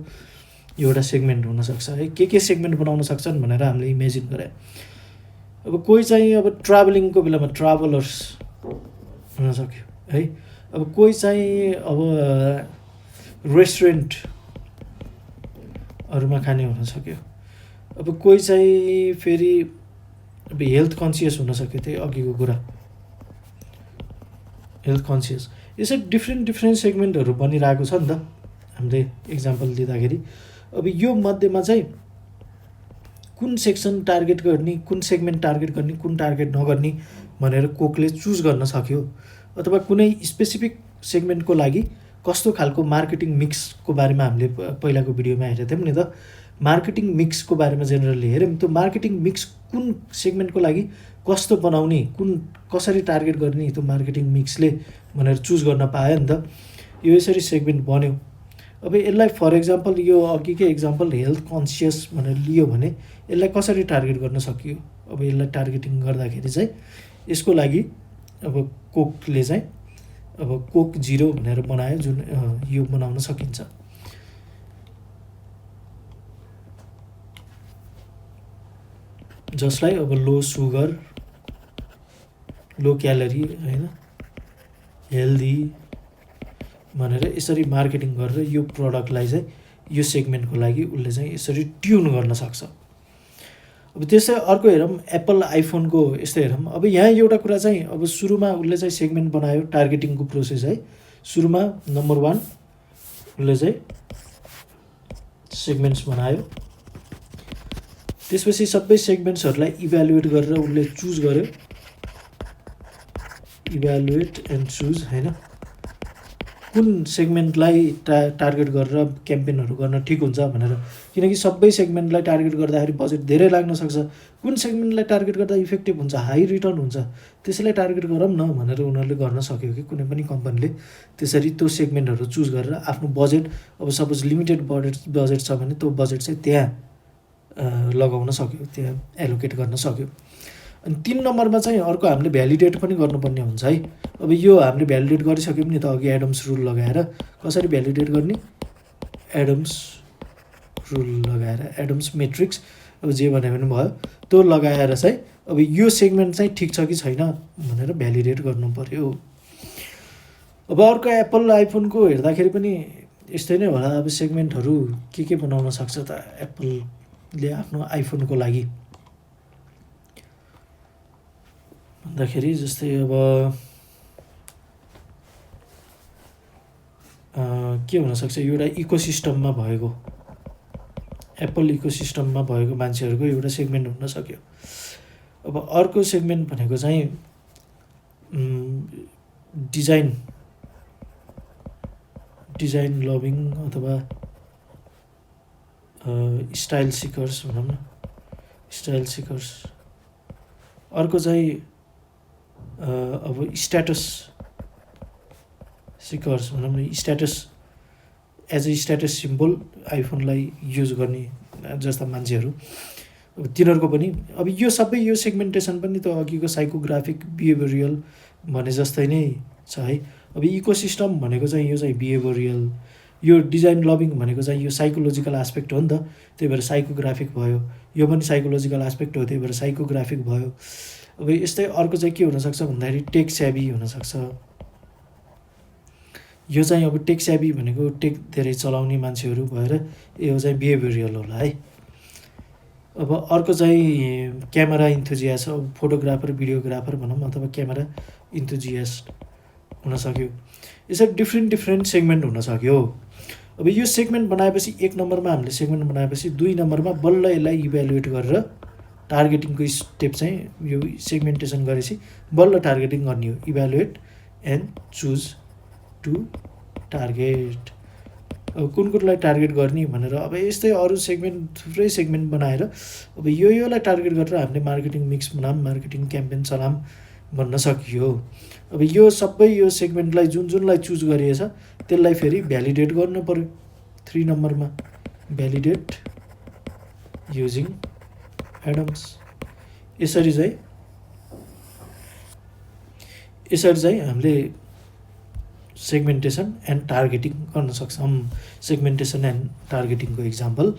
एउटा सेगमेन्ट हुनसक्छ है। के सेगमेन्ट बनाउन सक्छन् भनेर हामीले इमेजिन गरे। अब कोही चाहिँ अब ट्राभलिङको बेलामा ट्राभलर्स हुनसक्यो है। अब कोही चाहिँ अब रेस्टुरेन्टहरूमा खाने हुनसक्यो। अब कोही चाहिँ फेरि अब हेल्थ कन्सियस हुनसक्यो, त्यही अघिको कुरा हेल्थ कन्सियस। यसरी डिफ्रेन्ट सेगमेन्टहरू बनिरहेको छ नि त हामीले इक्जाम्पल दिँदाखेरि। अब यो मध्येमा चाहिँ कुन सेक्सन टार्गेट गर्ने, कुन सेगमेन्ट टार्गेट गर्ने, कुन टार्गेट नगर्ने भनेर कोकले चुज गर्न सक्यो। अथवा कुनै स्पेसिफिक सेगमेन्टको लागि कस्तो खालको मार्केटिङ मिक्सको बारेमा हामीले पहिलाको भिडियोमा हेरेको थियौँ नि त। मार्केटिङ मिक्सको बारेमा जेनरली हेऱ्यौँ। त्यो मार्केटिङ मिक्स कुन सेगमेन्टको लागि कस्तो बनाउने, कसरी टार्गेट गर्ने त्यो मार्केटिङ मिक्सले भनेर चुज गर्न पायो नि त। यो यसरी सेगमेन्ट बन्यो। अब यसलाई फर एक्जाम्पल यो अघिकै एक्जाम्पल हेल्थ कन्सियस भनेर लियो भने यसलाई कसरी टार्गेट गर्न सकियो। अब यसलाई टार्गेटिङ गर्दाखेरि चाहिँ यसको लागि अब कोकले चाहिँ अब कोक 0 भनेर बनायो, जुन यो बनाउन सकिन्छ। जसलाई अब लो सुगर, लो क्यालोरी होइन, हेल्दी भनेर यसरी मार्केटिङ गरेर यो प्रडक्टलाई चाहिँ यो सेगमेन्टको लागि उसले चाहिँ यसरी ट्युन गर्न सक्छ। अब त्यसै अर्को हेरौँ एप्पल आइफोनको, यस्तै हेरौँ। अब यहाँ एउटा कुरा चाहिँ अब सुरुमा उसले चाहिँ सेगमेन्ट बनायो, टार्गेटिङको प्रोसेस है। सुरुमा नम्बर 1 उसले चाहिँ सेगमेन्ट्स बनायो, त्यसपछि सबै सेगमेन्ट्सहरूलाई इभ्यालुएट गरेर उसले चुज गर्यो, इभ्यालुएट एन्ड चुज होइन, कुन सेगमेन्टलाई टार्गेट गरेर क्याम्पेनहरू गर्न ठिक हुन्छ भनेर। किनकि सबै सेगमेन्टलाई टार्गेट गर्दाखेरि बजेट धेरै लाग्न सक्छ। कुन सेगमेन्टलाई टार्गेट गर्दा इफेक्टिभ हुन्छ, हाई रिटर्न हुन्छ, त्यसैलाई टार्गेट गरौँ न भनेर उनीहरूले गर्न सक्यो कि कुनै पनि कम्पनीले त्यसरी त्यो सेगमेन्टहरू चुज गरेर आफ्नो बजेट, अब सपोज लिमिटेड बजेट छ भने त्यो बजेट चाहिँ त्यहाँ लगाउन सक्यो, त्यहाँ एलोकेट गर्न सक्यो। अनि 3 नम्बरमा चाहिँ अर्को हामीले भ्यालिडेट पनि गर्नुपर्ने हुन्छ है। अब यो हामीले भ्यालिडेट गरिसक्यौँ नि त अघि एडम्स रुल लगाएर। कसरी भ्यालिडेट गर्ने, एडम्स रुल लगाएर, एडम्स मेट्रिक्स अब जे भने पनि भयो, त्यो लगाएर चाहिँ अब यो सेगमेन्ट चाहिँ ठिक छ कि छैन भनेर भ्यालिडेट गर्नु पर्यो। अब अर्को एप्पल आइफोनको हेर्दाखेरि पनि यस्तै नै होला। अब सेगमेन्टहरू के बनाउन सक्छ त एप्पलले आफ्नो आइफोनको लागि भन्दाखेरि, जस्तै अब के हुनसक्छ, एउटा इकोसिस्टममा भएको, एप्पल इकोसिस्टममा भएको मान्छेहरूको एउटा सेगमेन्ट हुन सक्यो। अब अर्को सेगमेन्ट भनेको चाहिँ डिजाइन लभिङ अथवा स्टाइल सिकर्स भनौँ न, स्टाइल सिकर्स। अर्को चाहिँ अब स्ट्याटस सिकर्स भनौँ न, status as a status symbol आइफोनलाई युज गर्ने जस्ता मान्छेहरू, अब तिनीहरूको पनि अब यो सबै यो सेगमेन्टेसन पनि त अघिको साइकोग्राफिक बिहेभियरल भने जस्तै नै छ है। अब इकोसिस्टम भनेको चाहिँ यो चाहिँ बिहेभियरल, यो डिजाइन लभिङ भनेको चाहिँ यो साइकोलोजिकल एस्पेक्ट हो नि त, त्यही भएर साइकोग्राफिक भयो। यो पनि साइकोलोजिकल एस्पेक्ट हो, त्यही भएर साइकोग्राफिक भयो। अब यस्तै अर्को चाहिँ के हुनसक्छ भन्दाखेरि टेक स्याभी हुनसक्छ। यो चाहिँ अब टेक स्याभी भनेको टेक धेरै चलाउने मान्छेहरू भएर यो चाहिँ बिहेभियरल होला है। अब अर्को चाहिँ क्यामेरा इन्थुजियास्ट, अब फोटोग्राफर भिडियोग्राफर भनौँ अथवा क्यामेरा इन्थुजियास्ट हुनसक्यो। यसरी डिफ्रेन्ट सेगमेन्ट हुनसक्यो। अब यो सेगमेन्ट बनाएपछि 1 नम्बरमा हामीले सेगमेन्ट बनाएपछि 2 नम्बरमा बल्ल यसलाई इभ्यालुएट गरेर टार्गेटिङको स्टेप चाहिँ यो सेगमेन्टेसन गरेपछि बल्ल टार्गेटिङ गर्ने हो। Evaluate and choose to target. अब कुनलाई टार्गेट गर्ने भनेर अब यस्तै अरू सेगमेन्ट थुप्रै सेगमेन्ट बनाएर अब योलाई टार्गेट गरेर हामीले मार्केटिङ मिक्स बनाऊँ, मार्केटिङ क्याम्पेन चलाऊँ भन्न सकियो। अब यो सबै यो सेगमेन्टलाई जुनलाई चुज गरिएछ त्यसलाई फेरि भ्यालिडेट गर्नु पर्यो। 3 नम्बरमा भ्यालिडेट युजिङ एडम्स। यसरी चाहिँ हामीले सेगमेन्टेसन एन्ड टार्गेटिङ गर्न सक्छौँ। सेगमेन्टेसन एन्ड टार्गेटिङको इक्जाम्पल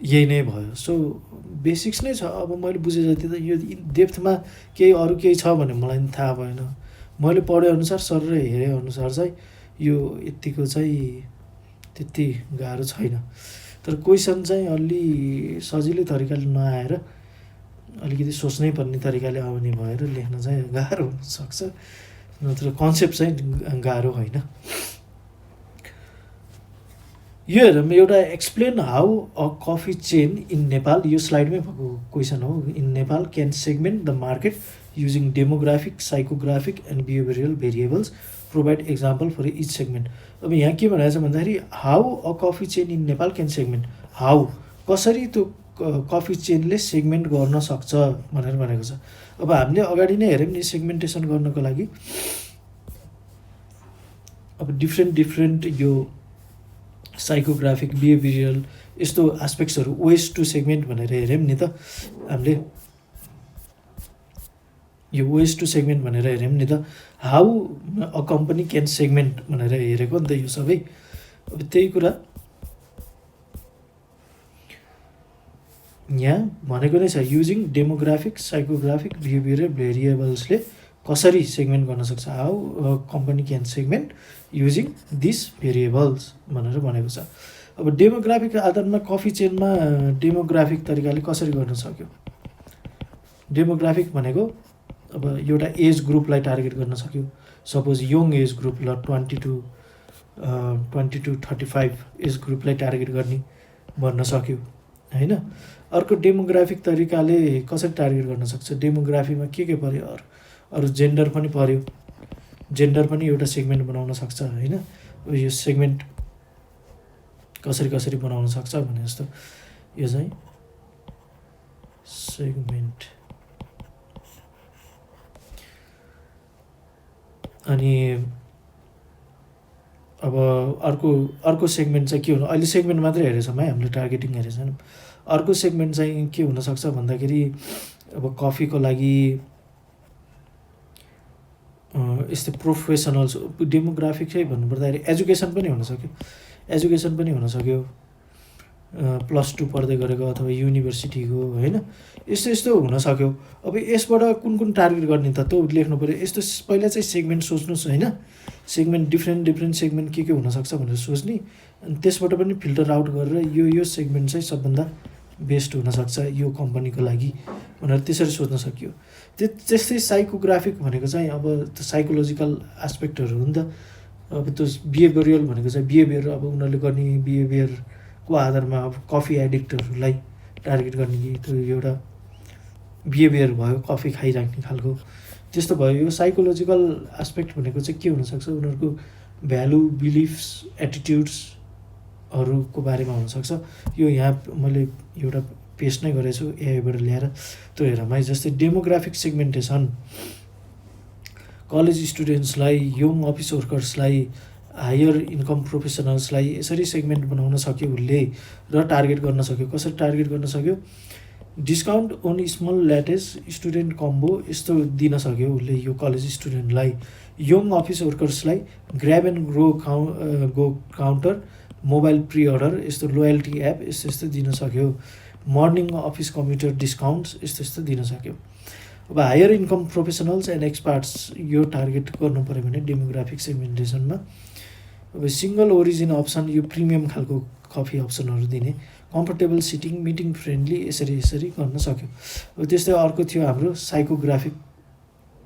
यही नै भयो। सो बेसिक्स नै छ। अब मैले बुझे जति त यो डेप्थमा अरू केही छ भने मलाई पनि थाहा भएन। मैले पढेअनुसार सर र हेरेअनुसार चाहिँ यो यत्तिको चाहिँ त्यति गाह्रो छैन। तर क्वेसन चाहिँ अलि सजिलै तरिकाले नआएर अलिकति सोच्नै पर्ने तरिकाले आउने भएर लेख्न चाहिँ गाह्रो हुनसक्छ, नत्र कन्सेप्ट चाहिँ गाह्रो होइन। यो हेरौँ, एउटा explain how a coffee chain in Nepal, यो स्लाइडमै भएको क्वेसन हो। In Nepal can segment the market using demographic, psychographic and behavioural variables, provide example for each segment. अब यहाँ के भनेको छ भन्दाखेरि how a coffee chain in Nepal can segment, how कसरी त्यो कफी चेनले सेगमेन्ट गर्न सक्छ भनेर भनेको छ। अब हामीले अगाडि नै हेऱ्यौँ नि सेगमेन्टेसन गर्नको लागि अब डिफ्रेन्ट यो साइकोग्राफिक, बिहेभियरल यस्तो एस्पेक्ट्सहरू वेज टु सेगमेन्ट भनेर हेऱ्यौँ नि त हामीले। यो वेज टु सेगमेन्ट भनेर हेऱ्यौँ नि त। How a company can segment भनेर हेरेको नि त यो सबै। अब त्यही कुरा यहाँ भनेको नै छ। युजिङ डेमोग्राफिक, साइकोग्राफिक, बिहेभियरल भेरिएबल्सले कसरी सेगमेन्ट गर्न सक्छ। How a company can segment using this variables भनेर भनेको छ। अब डेमोग्राफिक आधारमा कफी चेनमा डेमोग्राफिक तरिकाले कसरी गर्न सक्यो। डेमोग्राफिक भनेको अब एउटा एज ग्रुपलाई टार्गेट गर्न सक्यो। सपोज यङ एज ग्रुप, ल 20 to 35 एज ग्रुपलाई टार्गेट गर्ने भन्न सक्यो होइन। अर्को डेमोग्राफिक तरिकाले कसरी टार्गेट गर्न सक्छ। डेमोग्राफीमा के पर्यो, अरू जेन्डर पनि पर्यो। जेन्डर पनि एउटा सेगमेन्ट बनाउन सक्छ होइन। यो सेगमेन्ट कसरी बनाउन सक्छ भने जस्तो यो चाहिँ सेगमेन्ट। अनि अब अर्को सेगमेन्ट चाहिँ के हुनु, अहिले सेगमेन्ट मात्रै हेरेछौँ है हामीले, टार्गेटिङ हेरेछौँ। अर्को सेगमेन्ट चाहिँ के हुनसक्छ भन्दाखेरि अब कफीको लागि यस्तै प्रोफेसनल्स, डेमोग्राफिक चाहिँ भन्नुपर्दाखेरि एजुकेसन पनि हुनसक्यो, +2 पढ्दै गरेको अथवा युनिभर्सिटीको होइन, यस्तो हुनसक्यो। अब यसबाट कुन टार्गेट गर्ने त त्यो लेख्नु पऱ्यो। यस्तो पहिला चाहिँ सेगमेन्ट सोच्नुहोस् होइन। सेगमेन्ट डिफ्रेन्ट सेगमेन्ट के हुनसक्छ भनेर सोच्ने, अनि त्यसबाट पनि फिल्टर आउट गरेर यो सेगमेन्ट चाहिँ सबभन्दा बेस्ट हुनसक्छ यो कम्पनीको लागि भनेर त्यसरी सोच्न सकियो। त्यस्तै साइकोग्राफिक भनेको चाहिँ अब त्यो साइकोलोजिकल एस्पेक्टहरू हो नि त। अब त्यो बिहेभियरल भनेको चाहिँ बिहेभियर, अब उनीहरूले गर्ने बिहेभियरको आधारमा अब कफी एडिक्टहरूलाई टार्गेट गर्ने कि त्यो एउटा बिहेभियर भयो, कफी खाइराख्ने खालको त्यस्तो भयो। यो साइकोलोजिकल एस्पेक्ट भनेको चाहिँ के हुनसक्छ, उनीहरूको भ्यालु, बिलिफ्स, एटिट्युड्सहरूको बारेमा हुनसक्छ। यो यहाँ मैले एउटा पेस्ट नै गरेको छु एआईबाट ल्याएर, त्यो हेरौँ है। जस्तै डेमोग्राफिक सेगमेन्टेसन, कलेज स्टुडेन्ट्सलाई, यङ अफिस वर्कर्सलाई, हायर इन्कम प्रोफेसनल्सलाई यसरी सेगमेन्ट बनाउन सक्यो उसले र टार्गेट गर्न सक्यो। कसरी टार्गेट गर्न सक्यो, discount on small lattes student combo यस्तो दिन सक्यो उसले यो कलेज स्टुडेन्टलाई। यङ अफिस वर्कर्सलाई grab and go counter, mobile pre order, यस्तो लोयल्टी एप यस्तो दिन सक्यो। मर्निङ अफिस कम्प्युटर डिस्काउन्ट्स यस्तो दिन सक्यो। अब higher income professionals and experts यो टार्गेट गर्नु पऱ्यो भने डेमोग्राफिक सेगमेन्टेसनमा अब सिङ्गल ओरिजिन अप्सन यो प्रिमियम खालको कफी अप्सनहरू दिने, कम्फर्टेबल सिटिङ, मिटिङ फ्रेन्डली, यसरी गर्न सक्यो। अब त्यस्तै अर्को थियो हाम्रो साइकोग्राफिक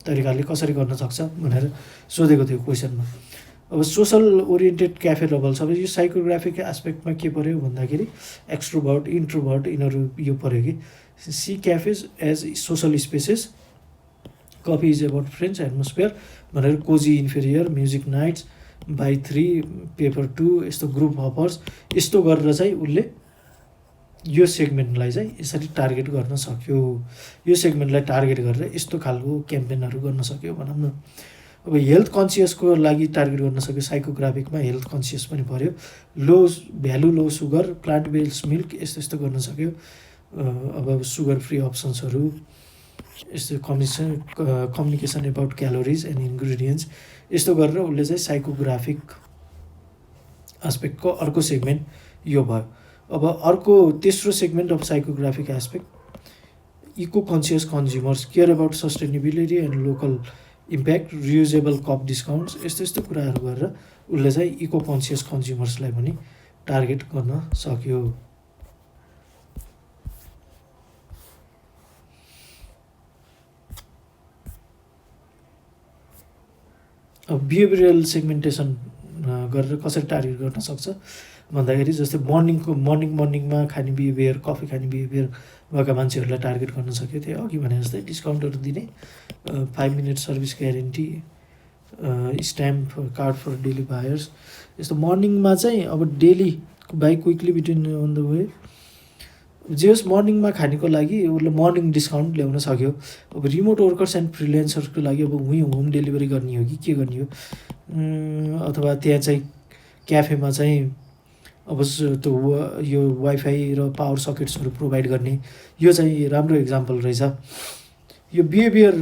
तरिकाले कसरी गर्न सक्छ भनेर सोधेको थियो क्वेसनमा। अब सोसल ओरिएन्टेड क्याफे लभर्स, अब यो साइकोग्राफिक एस्पेक्टमा के पऱ्यो भन्दाखेरि एक्सट्रोभर्ट, इन्ट्रोभर्ट यिनीहरू यो पऱ्यो कि see cafes as social spaces, coffee is about friends atmosphere भनेर cozy inferior, music nights, buy 3 पेपर 2 यस्तो ग्रुप हपर्स यस्तो गरेर चाहिँ उसले यो सेगमेन्टलाई चाहिँ यसरी टार्गेट गर्न सक्यो। यो सेगमेन्टलाई टार्गेट गरेर यस्तो खालको क्याम्पेनहरू गर्न सक्यो भनौँ न। अब हेल्थ कन्सियसको लागि टार्गेट गर्न सक्यो, साइकोग्राफिकमा हेल्थ कन्सियस पनि पऱ्यो, लो भ्यालु लो सुगर, प्लान्ट बेस्ड मिल्क यस्तो गर्न सक्यो। अब सुगर फ्री अप्सन्सहरू, यस्तो communication about calories and ingredients यस्तो गरेर उसले चाहिँ साइकोग्राफिक एस्पेक्टको अर्को सेगमेन्ट यो भयो। अब अर्को तेस्रो segment of psychographic aspect, eco conscious consumers, care about sustainability and local impact, reusable cup discounts यस्तो कुराहरू गरेर उसले चाहिँ इको कन्सियस कन्ज्युमर्सलाई पनि टार्गेट गर्न सक्यो। अब बिहेभियरल सेगमेन्टेसन गरेर कसरी टार्गेट गर्न सक्छ भन्दाखेरि जस्तै मर्निङमा खाने बिहेभियर, कफी खाने बिहेभियर भएका मान्छेहरूलाई टार्गेट गर्न सक्यो। त्यही अघि भने जस्तै डिस्काउन्टहरू दिने, 5 minute service guarantee, stamp card for daily buyers यस्तो मर्निङमा चाहिँ अब daily buy quickly between on the way जे होस् मर्निङमा खानेको लागि उसले मर्निङ डिस्काउन्ट ल्याउन सक्यो। अब रिमोट वर्कर्स एन्ड फ्रिलेन्सर्सको लागि अब होम डेलिभरी गर्ने हो कि के गर्ने हो, अथवा त्यहाँ चाहिँ क्याफेमा चाहिँ अब त्यो यो वाइफाई र पावर सकेट्सहरू प्रोभाइड गर्ने, यो चाहिँ राम्रो इक्जाम्पल रहेछ। यो बिहेभियर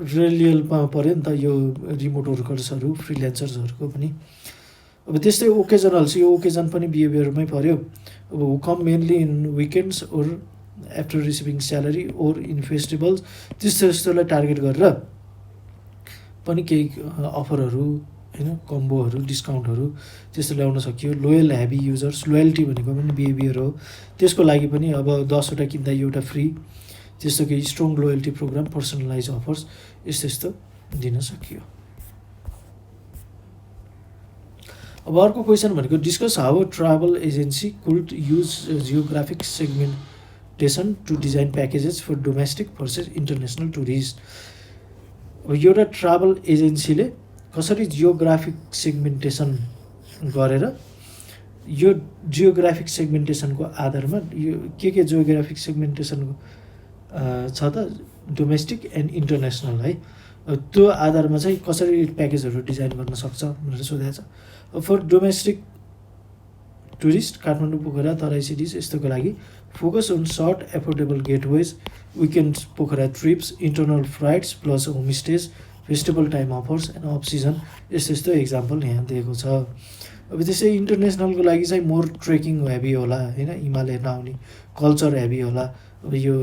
रियलमा पऱ्यो नि त यो रिमोट वर्कर्सहरू फ्रिलेन्सर्सहरूको पनि। अब त्यस्तै ओकेजनल्स, यो ओकेजन पनि बिहेभियरमै पऱ्यो। अब who come mainly in weekends or after receiving salary or in festivals त्यस्तोलाई टार्गेट गरेर पनि केही अफरहरू होइन, कम्बोहरू, डिस्काउन्टहरू त्यस्तो ल्याउन सकियो। लोयल हेभी युजर्स, लोयल्टी भनेको पनि बिहेभियर हो, त्यसको लागि पनि अब 10वटा किन्दा एउटा फ्री त्यस्तो केही strong loyalty program, personalize offers यस्तो दिन सकियो। अब अर्को क्वेसन भनेको discuss how travel agency could use geographic segmentation to design packages for domestic versus international tourist. अब एउटा ट्राभल एजेन्सीले कसरी जियोग्राफिक सेगमेन्टेसन गरेर यो जियोग्राफिक सेगमेन्टेसनको आधारमा यो के जियोग्राफिक सेगमेन्टेसनको छ त डोमेस्टिक एन्ड इन्टरनेसनल है, त्यो आधारमा चाहिँ कसरी प्याकेजहरू डिजाइन गर्न सक्छ भनेर सोधेको छ। For domestic tourist Kathmandu, Pokhara, Terai cities यस्तोको लागि focus on short affordable getaways, weekend Pokhara trips, internal flights plus homestays, festival time offers and off season यस्तो इक्जाम्पल यहाँ दिएको छ। अब त्यसै इन्टरनेसनलको लागि चाहिँ मोर ट्रेकिङ हेभी होला होइन, हिमाल हेर्न आउने, कल्चर हेभी होला। अब यो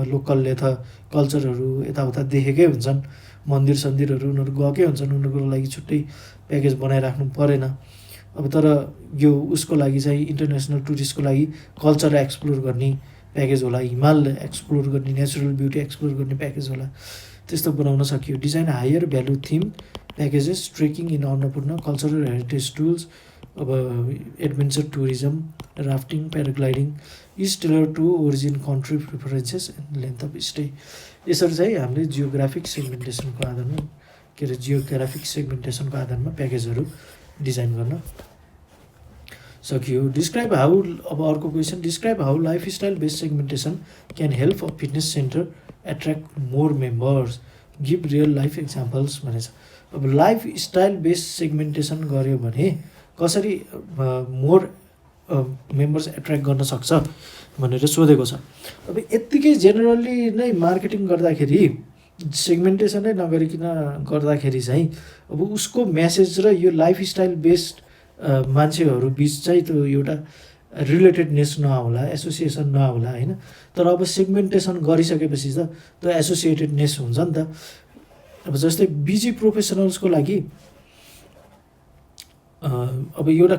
लोकलले त कल्चरहरू यताउता देखेकै हुन्छन्, मन्दिर सन्दिरहरू उनीहरू गएकै हुन्छन्, उनीहरूको लागि छुट्टै प्याकेज बनाइराख्नु परेन। अब तर यो उसको लागि चाहिँ इन्टरनेसनल टुरिस्टको लागि कल्चर एक्सप्लोर गर्ने प्याकेज होला, हिमाल एक्सप्लोर गर्ने, नेचुरल ब्युटी एक्सप्लोर गर्ने प्याकेज होला, त्यस्तो बनाउन सकियो। Design higher value theme packages, trekking in Annapurna, cultural heritage tools, अब adventure tourism, rafting, paragliding is tailor to origin country preferences and length of stay. यसरी चाहिँ हामीले जियोग्राफिक सेगमेन्टेसनको आधारमा जियोग्राफिक सेगमेन्टेसनको आधारमा प्याकेजहरू डिजाइन गर्न सकियो। डिस्क्राइब हाउ, अब अर्को क्वेसन, describe how lifestyle based segmentation can help a fitness center attract more members, give real life examples भनेछ। अब लाइफस्टाइल बेस्ड सेगमेन्टेसन गऱ्यो भने कसरी मोर मेम्बर्स एट्र्याक्ट गर्न सक्छ भनेर सोधेको छ। अब यत्तिकै जेनरली नै मार्केटिङ गर्दाखेरि सेगमेन्टेसनै नगरिकन गर्दाखेरि चाहिँ अब उसको मेसेज र यो लाइफस्टाइल बेस्ड मान्छेहरू बिच चाहिँ त्यो एउटा रिलेटेडनेस नहोला, एसोसिएसन नहोला होइन। तर अब सेगमेन्टेसन गरिसकेपछि त त्यो एसोसिएटेडनेस हुन्छ नि त। अब जस्तै बिजी प्रोफेसनल्सको लागि अब एउटा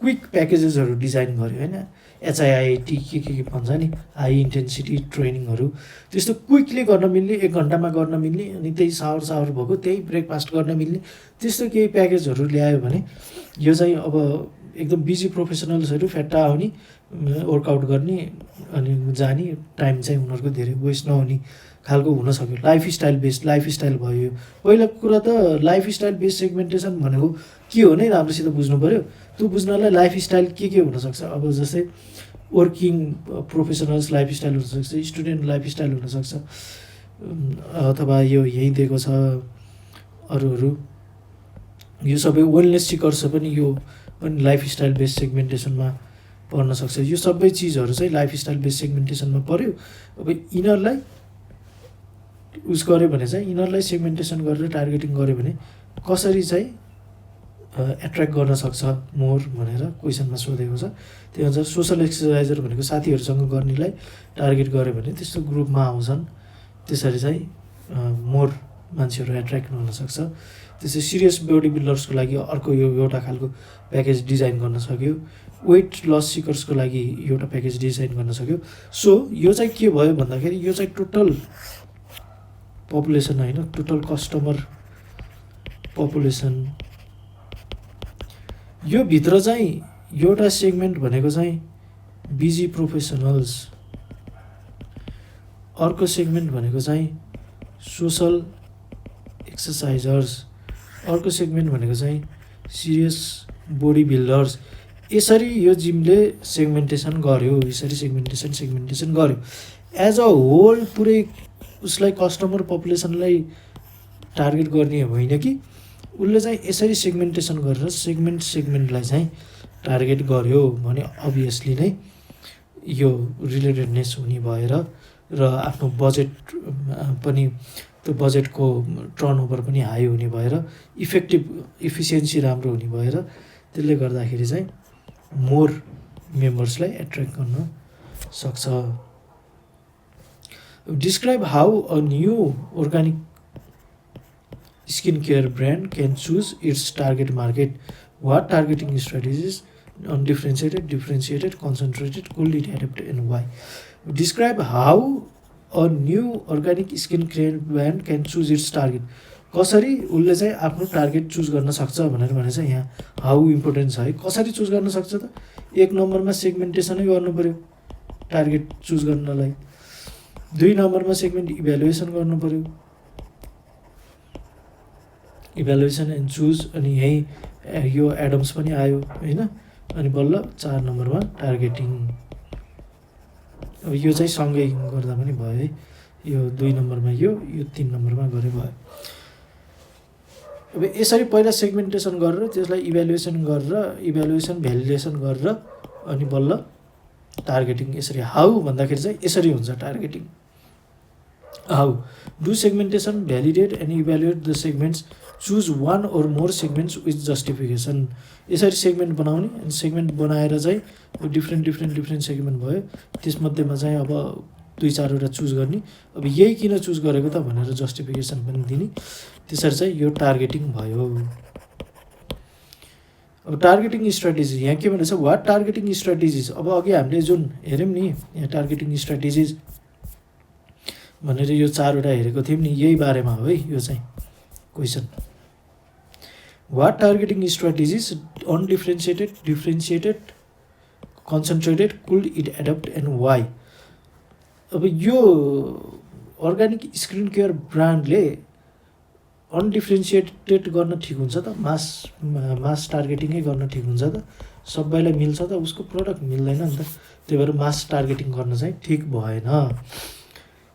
क्विक प्याकेजेसहरू डिजाइन गर्यो होइन, HIIT के भन्छ नि, हाई इन्टेन्सिटी ट्रेनिङहरू, त्यस्तो क्विकली गर्न मिल्ने, 1 घन्टामा गर्न मिल्ने, अनि त्यही सावर भएको त्यही ब्रेकफास्ट गर्न मिल्ने त्यस्तो केही प्याकेजहरू ल्यायो भने यो चाहिँ अब एकदम बिजी प्रोफेसनल्सहरू फ्याट्टा आउने, वर्कआउट गर्ने अनि जाने, टाइम चाहिँ उनीहरूको धेरै वेस्ट नहुने खालको हुनसक्यो। लाइफस्टाइल भयो। पहिला कुरा त लाइफस्टाइल बेस्ड सेगमेन्टेसन भनेको के हो नै राम्रोसित बुझ्नु पऱ्यो। त्यो बुझ्नलाई लाइफस्टाइल के हुनसक्छ, अब जस्तै वर्किङ प्रोफेसनल्स लाइफस्टाइल हुनसक्छ, स्टुडेन्ट लाइफस्टाइल हुनसक्छ, अथवा यो यहीँ दिएको छ अरूहरू, यो सबै वेलनेस सिकर्स पनि यो पनि लाइफस्टाइल बेस्ड सेगमेन्टेसनमा पर्न सक्छ। यो सबै चिजहरू चाहिँ लाइफस्टाइल बेस्ड सेगमेन्टेसनमा पर्यो। अब यिनीहरूलाई उस गऱ्यो भने चाहिँ, यिनीहरूलाई सेगमेन्टेसन गरेर टार्गेटिङ गऱ्यो भने कसरी चाहिँ एट्र्याक्ट गर्न सक्छ मोर भनेर क्वेसनमा सोधेको छ। त्यही अनुसार सोसल एक्सर्साइजर भनेको साथीहरूसँग गर्नेलाई टार्गेट गऱ्यो भने त्यस्तो ग्रुपमा आउँछन्, त्यसरी चाहिँ मोर मान्छेहरू एट्र्याक्ट हुनसक्छ। त्यसै सिरियस बडी बिल्डर्सको लागि अर्को यो एउटा खालको प्याकेज डिजाइन गर्न सक्यो, वेट लस सिकर्सको लागि एउटा प्याकेज डिजाइन गर्न सक्यो। सो यो चाहिँ के भयो भन्दाखेरि यो चाहिँ टोटल पपुलेसन होइन, टोटल कस्टमर पपुलेसन, यो भित्र चाहिँ एउटा सेगमेन्ट भनेको चाहिँ बिजी प्रोफेसनल्स, अर्को सेगमेन्ट भनेको चाहिँ सोसल एक्सर्साइजर्स, अर्को सेगमेन्ट भनेको चाहिँ सिरियस बडी बिल्डर्स। यसरी यो जिमले सेगमेन्टेसन गर्यो, यसरी सेगमेन्टेसन गर्यो। एज अ होल पुरै उसलाई कस्टमर पपुलेसनलाई टार्गेट गर्ने होइन कि, उसले चाहिँ यसरी सेगमेन्टेसन गरेर सेगमेन्टलाई चाहिँ टार्गेट गर्यो भने अभियसली नै यो रिलेटेडनेस हुने भएर र आफ्नो बजेट पनि, त्यो बजेटको टर्नओभर पनि हाई हुने भएर इफिसियन्सी राम्रो हुने भएर त्यसले गर्दाखेरि चाहिँ मोर मेम्बर्सलाई एट्र्याक्ट गर्न सक्छ। Describe how a new organic skincare brand can choose its target market. What targeting strategies, undifferentiated, differentiated, concentrated, could it adapt and why? Describe how a new organic skincare brand can choose its target. कसरी उसले चाहिँ आफ्नो target choose गर्न सक्छ भनेर भने चाहिँ यहाँ हाउ इम्पोर्टेन्ट छ है। कसरी चुज गर्न सक्छ त, 1 नम्बरमा सेगमेन्टेसनै गर्नु पऱ्यो टार्गेट चुज गर्नलाई, 2 नम्बरमा सेगमेन्ट इभ्यालुएसन गर्नु पऱ्यो, इभ्यालुएसन एन्ड चुज, अनि यहीँ यो एडम्स पनि आयो होइन, अनि बल्ल 4 नम्बरमा टार्गेटिङ। अब यो चाहिँ सँगै गर्दा पनि भयो है, यो 2 नम्बरमा यो 3 नम्बरमा गरे भयो। अब यसरी पहिला सेगमेन्टेसन गरेर त्यसलाई इभ्यालुएसन भ्यालिडेसन गरेर अनि बल्ल टार्गेटिङ। यसरी हाउ भन्दाखेरि चाहिँ यसरी हुन्छ targeting. How do segmentation, validate and evaluate the segments, choose 1 or more segments with justification. यसरी सेगमेन्ट बनाउने, अनि सेगमेन्ट बनाएर चाहिँ डिफ्रेन्ट सेगमेन्ट भयो, त्यसमध्येमा चाहिँ अब 2-4वटा चुज गर्ने, अब यही किन चुज गरेको त भनेर जस्टिफिकेसन पनि दिने, त्यसरी चाहिँ यो टार्गेटिङ भयो। अब टार्गेटिङ स्ट्राटेजी यहाँ के भनेछ, वाट टार्गेटिङ स्ट्राटेजिज। अब अघि हामीले जुन हेऱ्यौँ नि यहाँ टार्गेटिङ स्ट्राटेजिज भनेर यो 4वटा हेरेको थियौँ नि, यही बारेमा हो है यो चाहिँ question. What targeting strategies, undifferentiated, differentiated, concentrated, could it adapt and why. अब यो अर्ग्यानिक स्किन केयर ब्रान्डले अनडिफ्रेन्सिएटेड गर्न ठिक हुन्छ त, मास टार्गेटिङै गर्न ठिक हुन्छ त, सबैलाई मिल्छ त, उसको प्रडक्ट मिल्दैन नि त, त्यही भएर मास टार्गेटिङ गर्न चाहिँ ठिक भएन।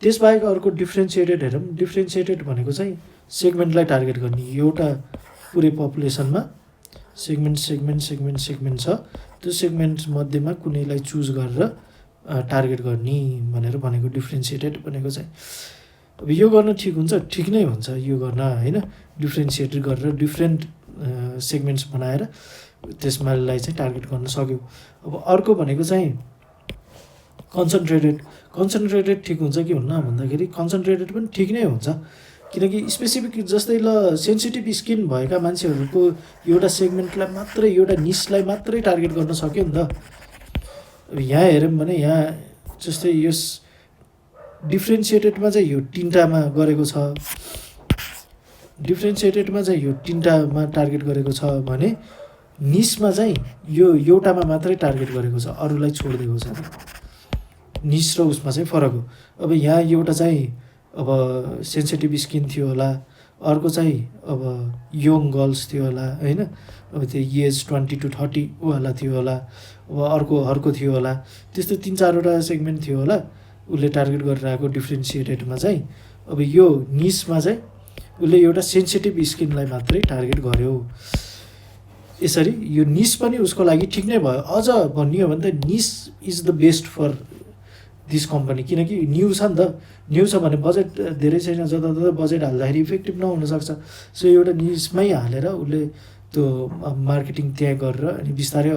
त्यसबाहेक अर्को डिफ्रेन्सिएटेड हेरौँ। डिफ्रेन्सिएटेड भनेको चाहिँ सेगमेन्टलाई टार्गेट गर्ने, एउटा पुरै पपुलेसनमा सेगमेन्ट छ, त्यो सेगमेन्ट मध्येमा कुनैलाई चुज गरेर टार्गेट गर्ने भनेर भनेको डिफ्रेन्सिएटेड भनेको चाहिँ। अब यो गर्न ठिक हुन्छ, ठिक नै हुन्छ यो गर्न होइन, डिफ्रेन्सिएटेड गरेर डिफ्रेन्ट सेगमेन्ट्स बनाएर त्यसमालाई चाहिँ टार्गेट गर्न सक्यो। अब अर्को भनेको चाहिँ कन्सन्ट्रेटेड ठिक हुन्छ कि हुन्न भन्दाखेरि कन्सन्ट्रेटेड पनि ठिक नै हुन्छ। किनकि स्पेसिफिक जस्तै ल सेन्सिटिभ स्किन भएका मान्छेहरूको एउटा सेगमेन्टलाई मात्रै एउटा निसलाई मात्रै टार्गेट गर्न सक्यो नि त। अब यहाँ हेऱ्यौँ भने यहाँ जस्तै यस डिफ्रेन्सिएटेडमा चाहिँ यो 3टामा गरेको छ, डिफ्रेन्सिएटेडमा चाहिँ यो 3टामा टार्गेट गरेको छ भने निसमा चाहिँ यो एउटामा मात्रै टार्गेट गरेको छ, अरूलाई छोडिदिएको छ। निस र उसमा चाहिँ फरक हो। अब यहाँ एउटा चाहिँ अब सेन्सिटिभ स्किन थियो होला, अर्को चाहिँ अब यङ गर्ल्स थियो होला होइन, अब त्यो एज 20 to 30 वाला थियो होला, अब अर्को थियो होला, त्यस्तो 3-4वटा सेगमेन्ट थियो होला उसले टार्गेट गरेर आएको डिफ्रेन्सिएटेडमा चाहिँ। अब यो निसमा चाहिँ उसले एउटा सेन्सिटिभ स्किनलाई मात्रै टार्गेट गर्यो। यसरी यो निस पनि उसको लागि ठिक नै भयो। अझ भनियो भने त niche is the best for this company, किनकि न्यू छ नि त, न्यू छ भने बजेट धेरै छैन, जताततै बजेट हाल्दाखेरि इफेक्टिभ नहुनसक्छ। सो एउटा निसमै हालेर उसले त्यो मार्केटिङ त्यहाँ गरेर अनि बिस्तारै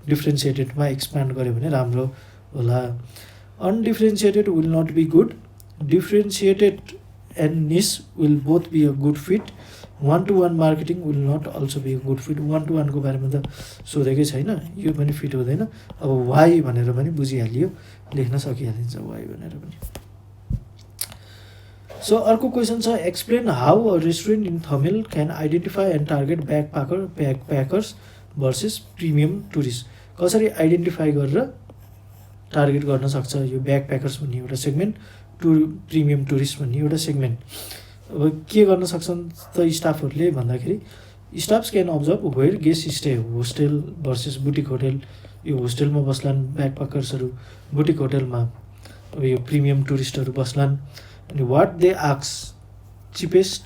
डिफ्रेन्सिएटेडमा एक्सप्यान्ड गर्यो भने राम्रो होला। Undifferentiated will not be good, differentiated and niche will both be a good fit, 1-to-1 marketing will not also be a good fit. 1-to-1को बारेमा त सोधेकै छैन, यो पनि फिट हुँदैन। अब वाइ भनेर पनि बुझिहालियो, लेख्न सकिहालिन्छ वाइ भनेर पनि। सो अर्को क्वेसन छ, explain how a restaurant in Thamel can identify and target backpackers versus premium tourist. कसरी आइडेन्टिफाई गरेर टार्गेट गर्न सक्छ यो ब्याकप्याकर्स भन्ने एउटा सेगमेन्ट, प्रिमियम टुरिस्ट भन्ने एउटा सेगमेन्ट। अब के गर्न सक्छन् त स्टाफहरूले भन्दाखेरि, staffs can observe where guest stay, hostel versus boutique hotel. यो होस्टेलमा बस्लान् ब्याकप्याकर्सहरू, बुटिक होटेलमा अब यो प्रिमियम टुरिस्टहरू बस्लान्। अनि वाट दे आक्स, cheapest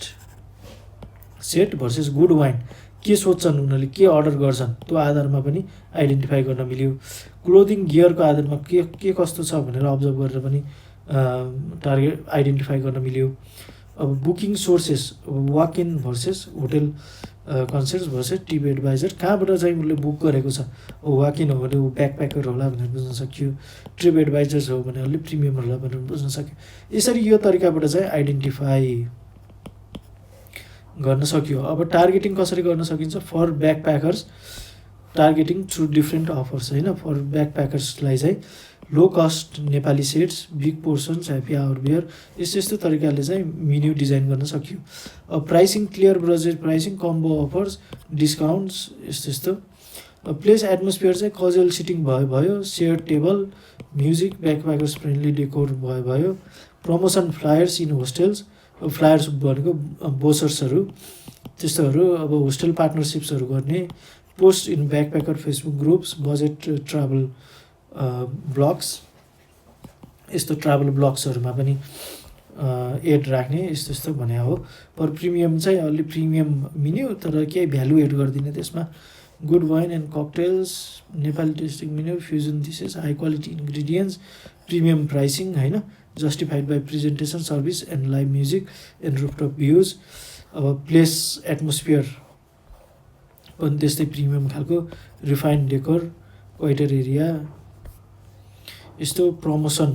set versus good wine, के सोध्छन् उनीहरूले, के अर्डर गर्छन्, त्यो आधारमा पनि आइडेन्टिफाई गर्न मिल्यो। क्लोदिङ गियरको आधारमा के कस्तो छ भनेर अब्जर्भ गरेर पनि टार्गेट आइडेन्टिफाई गर्न मिल्यो। अब booking sources, walk in versus hotel concept versus trip adviser, कहाँबाट चाहिँ उसले बुक गरेको छ। वाक इन हो भने ऊ ब्याकप्याकर होला भनेर बुझ्न सक्यो, ट्रिप एडभाइजर्स हो भने अलि प्रिमियम होला भनेर बुझ्न सक्यो। यसरी यो तरिकाबाट चाहिँ आइडेन्टिफाई गर्न सक्यो। अब टार्गेटिङ कसरी गर्न सकिन्छ for backpackers, targeting through different offers होइन। फर ब्याकप्याकर्सलाई चाहिँ low cost Nepali sets, big portions, happy hour beer, यस्तो तरिकाले चाहिँ मेन्यु डिजाइन गर्न सक्यो। अब pricing clear budget pricing, combo offers, discounts, यस्तो। प्लेस एटमोस्फियर चाहिँ कजुअल सिटिङ भयो, share table, music, backpackers friendly decor भयो, promotion flyers in hostels, flyers भनेको बोसर्सहरू त्यस्तोहरू, अब होस्टेल पार्टनरसिप्सहरू गर्ने, post in backpacker Facebook groups, budget travel blogs, यस्तो ट्राभल ब्लग्सहरूमा पनि एड राख्ने, यस्तो भने हो। पर प्रिमियम चाहिँ अलि प्रिमियम मेन्यु तर केही भ्यालु एड गरिदिने त्यसमा। Good wine and cocktails, Nepali tasting menu, fusion dishes, high quality ingredients, premium pricing होइन, justified by presentation service and live music and rooftop views. अब प्लेस एटमोस्फियर पनि त्यस्तै प्रिमियम खालको, रिफाइन्ड डेकोर, क्वाइटर एरिया, यस्तो promotion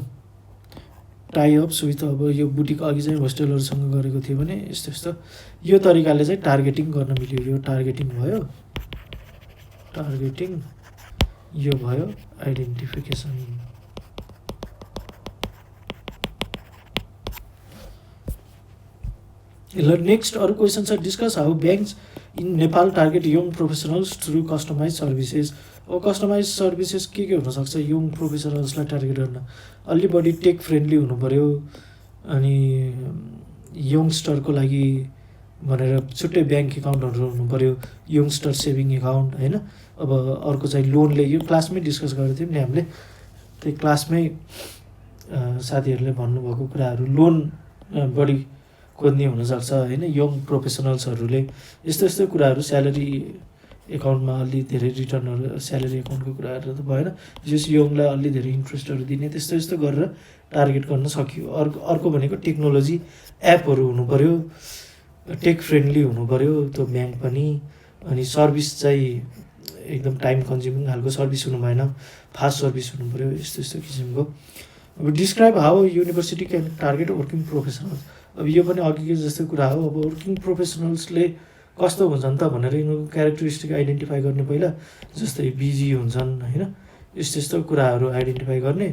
tie ups with अब यो boutique अघि चाहिँ होस्टेलहरूसँग गरेको थियो भने यस्तो यो तरिकाले चाहिँ टार्गेटिङ गर्न मिल्यो। यो टार्गेटिङ भयो, टार्गेटिङ यो भयो आइडेन्टिफिकेसन। ल नेक्स्ट अरू क्वेसन छ, discuss how banks in Nepal target young professionals through customize services. अब कस्टमाइज सर्भिसेस के हुनसक्छ यङ प्रोफेसनल्सलाई टार्गेट गर्न, अलि बढी टेक फ्रेन्डली हुनु पऱ्यो, अनि यङस्टरको लागि भनेर छुट्टै ब्याङ्क एकाउन्टहरू हुनु पऱ्यो, यङस्टर सेभिङ एकाउन्ट होइन। अब अर्को चाहिँ लोनले, यो क्लासमै डिस्कस गरेको थियौँ नि हामीले, त्यही क्लासमै साथीहरूले भन्नुभएको कुराहरू, लोन बढी खोज्ने हुनसक्छ होइन यङ प्रोफेसनल्सहरूले, यस्तो कुराहरू। स्यालेरी एकाउन्टमा अलि धेरै रिटर्नहरू, स्यालेरी एकाउन्टको कुराहरू त भएन, जस यङलाई अलि धेरै इन्ट्रेस्टहरू दिने, त्यस्तो गरेर टार्गेट गर्न सकियो। अर्को भनेको टेक्नोलोजी एपहरू हुनु पऱ्यो, टेक फ्रेन्डली हुनु पऱ्यो त्यो ब्याङ्क पनि, अनि सर्भिस चाहिँ एकदम टाइम कन्ज्युमिङ खालको सर्भिस हुनु भएन, फास्ट सर्भिस हुनु पऱ्यो, यस्तो किसिमको। अब describe how university can target working professionals. अब यो पनि अघिको जस्तो कुरा हो। अब वर्किङ प्रोफेसनल्सले कस्तो हुन्छन् त भनेर यिनीहरूको क्यारेक्टरिस्टिक आइडेन्टिफाई गर्ने पहिला, जस्तै बिजी हुन्छन् होइन, यस्तो यस्तो कुराहरू आइडेन्टिफाई गर्ने,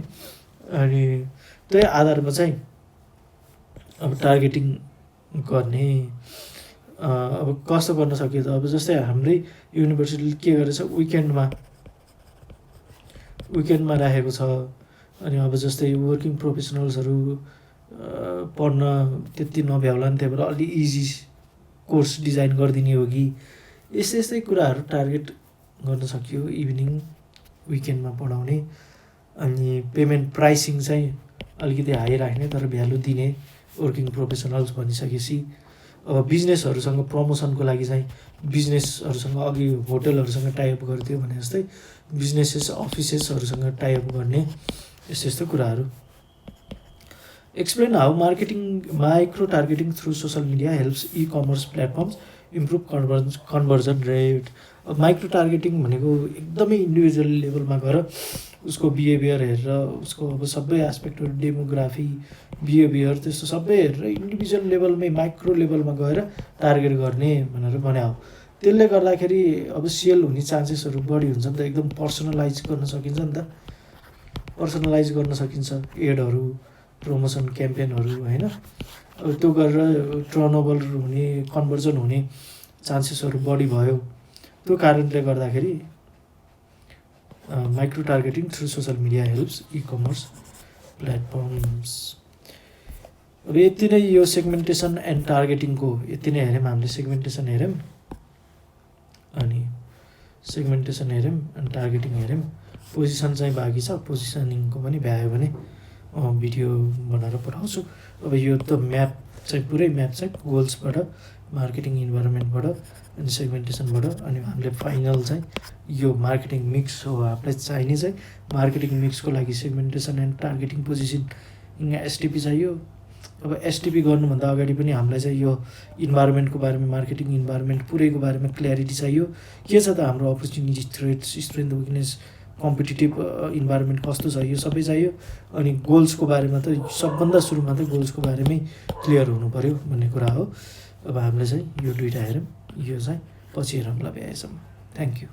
अनि त्यही आधारमा चाहिँ अब टार्गेटिङ गर्ने। अब कस्तो गर्न सकियो त, अब जस्तै हाम्रै युनिभर्सिटीले के गरेछ, विकेन्डमा राखेको छ। अनि अब जस्तै वर्किङ प्रोफेसनल्सहरू पढ्न त्यति नभ्याउला नि, त्यही भएर अलि इजी कोर्स डिजाइन गरिदिने हो कि, यस्तै यस्तै कुराहरू टार्गेट गर्न सकियो इभिनिङ विकेन्डमा पढाउने। अनि पेमेन्ट प्राइसिङ चाहिँ अलिकति हाई राख्ने तर भ्यालु दिने वर्किङ प्रोफेसनल्स भनिसकेपछि। अब बिजनेसहरूसँग प्रमोसनको लागि चाहिँ बिजनेसहरूसँग अघि होटलहरूसँग टाइअप गर्थ्यो भने जस्तै बिजनेसेस अफिसेसहरूसँग टाइअप गर्ने, यस्तो यस्तो कुराहरू। Explain how micro targeting through social media helps e commerce platforms improve conversion rate. अब माइक्रो टार्गेटिङ भनेको एकदमै इन्डिभिजुअल लेभलमा गएर उसको बिहेभियर हेरेर, उसको अब सबै एस्पेक्टहरू, डेमोग्राफी, बिहेभियर, त्यस्तो सबै हेरेर इन्डिभिजुअल लेभलमै माइक्रो लेभलमा गएर टार्गेट गर्ने भनेर भने हो। त्यसले गर्दाखेरि अब सेल हुने चान्सेसहरू बढी हुन्छ नि त, एकदम पर्सनलाइज गर्न सकिन्छ नि त, पर्सनलाइज गर्न सकिन्छ एडहरू, प्रमोसन क्याम्पेनहरू होइन। अब त्यो गरेर टर्नओभर हुने, कन्भर्जन हुने चान्सेसहरू बढी भयो। त्यो कारणले गर्दाखेरि micro targeting through social media helps e commerce platforms. अब यति नै यो सेगमेन्टेसन एन्ड टार्गेटिङको यति नै हेऱ्यौँ हामीले। सेगमेन्टेसन हेऱ्यौँ, अनि सेगमेन्टेसन हेऱ्यौँ अनि टार्गेटिङ हेऱ्यौँ। पोजिसन चाहिँ बाँकी छ, पोजिसनिङको पनि भ्यायो भने भिडियो बनाएर पठाउँछु। अब यो त म्याप चाहिँ पुरै म्याप चाहिँ गोल्सबाट, मार्केटिङ इन्भाइरोमेन्टबाट, अनि सेगमेन्टेसनबाट, अनि हामीले फाइनल चाहिँ यो मार्केटिङ मिक्स हो हामीलाई चाहिने चाहिँ। मार्केटिङ मिक्सको लागि सेगमेन्टेसन एन्ड टार्गेटिङ पोजिसनिङ एसटिपी चाहियो। अब एसटिपी गर्नुभन्दा अगाडि पनि हामीलाई चाहिँ यो इन्भाइरोमेन्टको बारेमा, मार्केटिङ इन्भाइरोमेन्ट पुरैको बारेमा क्ल्यारिटी चाहियो। के छ त हाम्रो opportunity, threats, strength, weakness, competitive environment कस्तो छ, यो सबै चाहियो। अनि गोल्सको बारेमा त सबभन्दा सुरुमा त गोल्सको बारेमै क्लियर हुनु पऱ्यो भन्ने कुरा हो। अब हामीले चाहिँ यो दुइटा हेरौँ, यो चाहिँ पछि हेरौँला भ्याएसम्म। Thank you.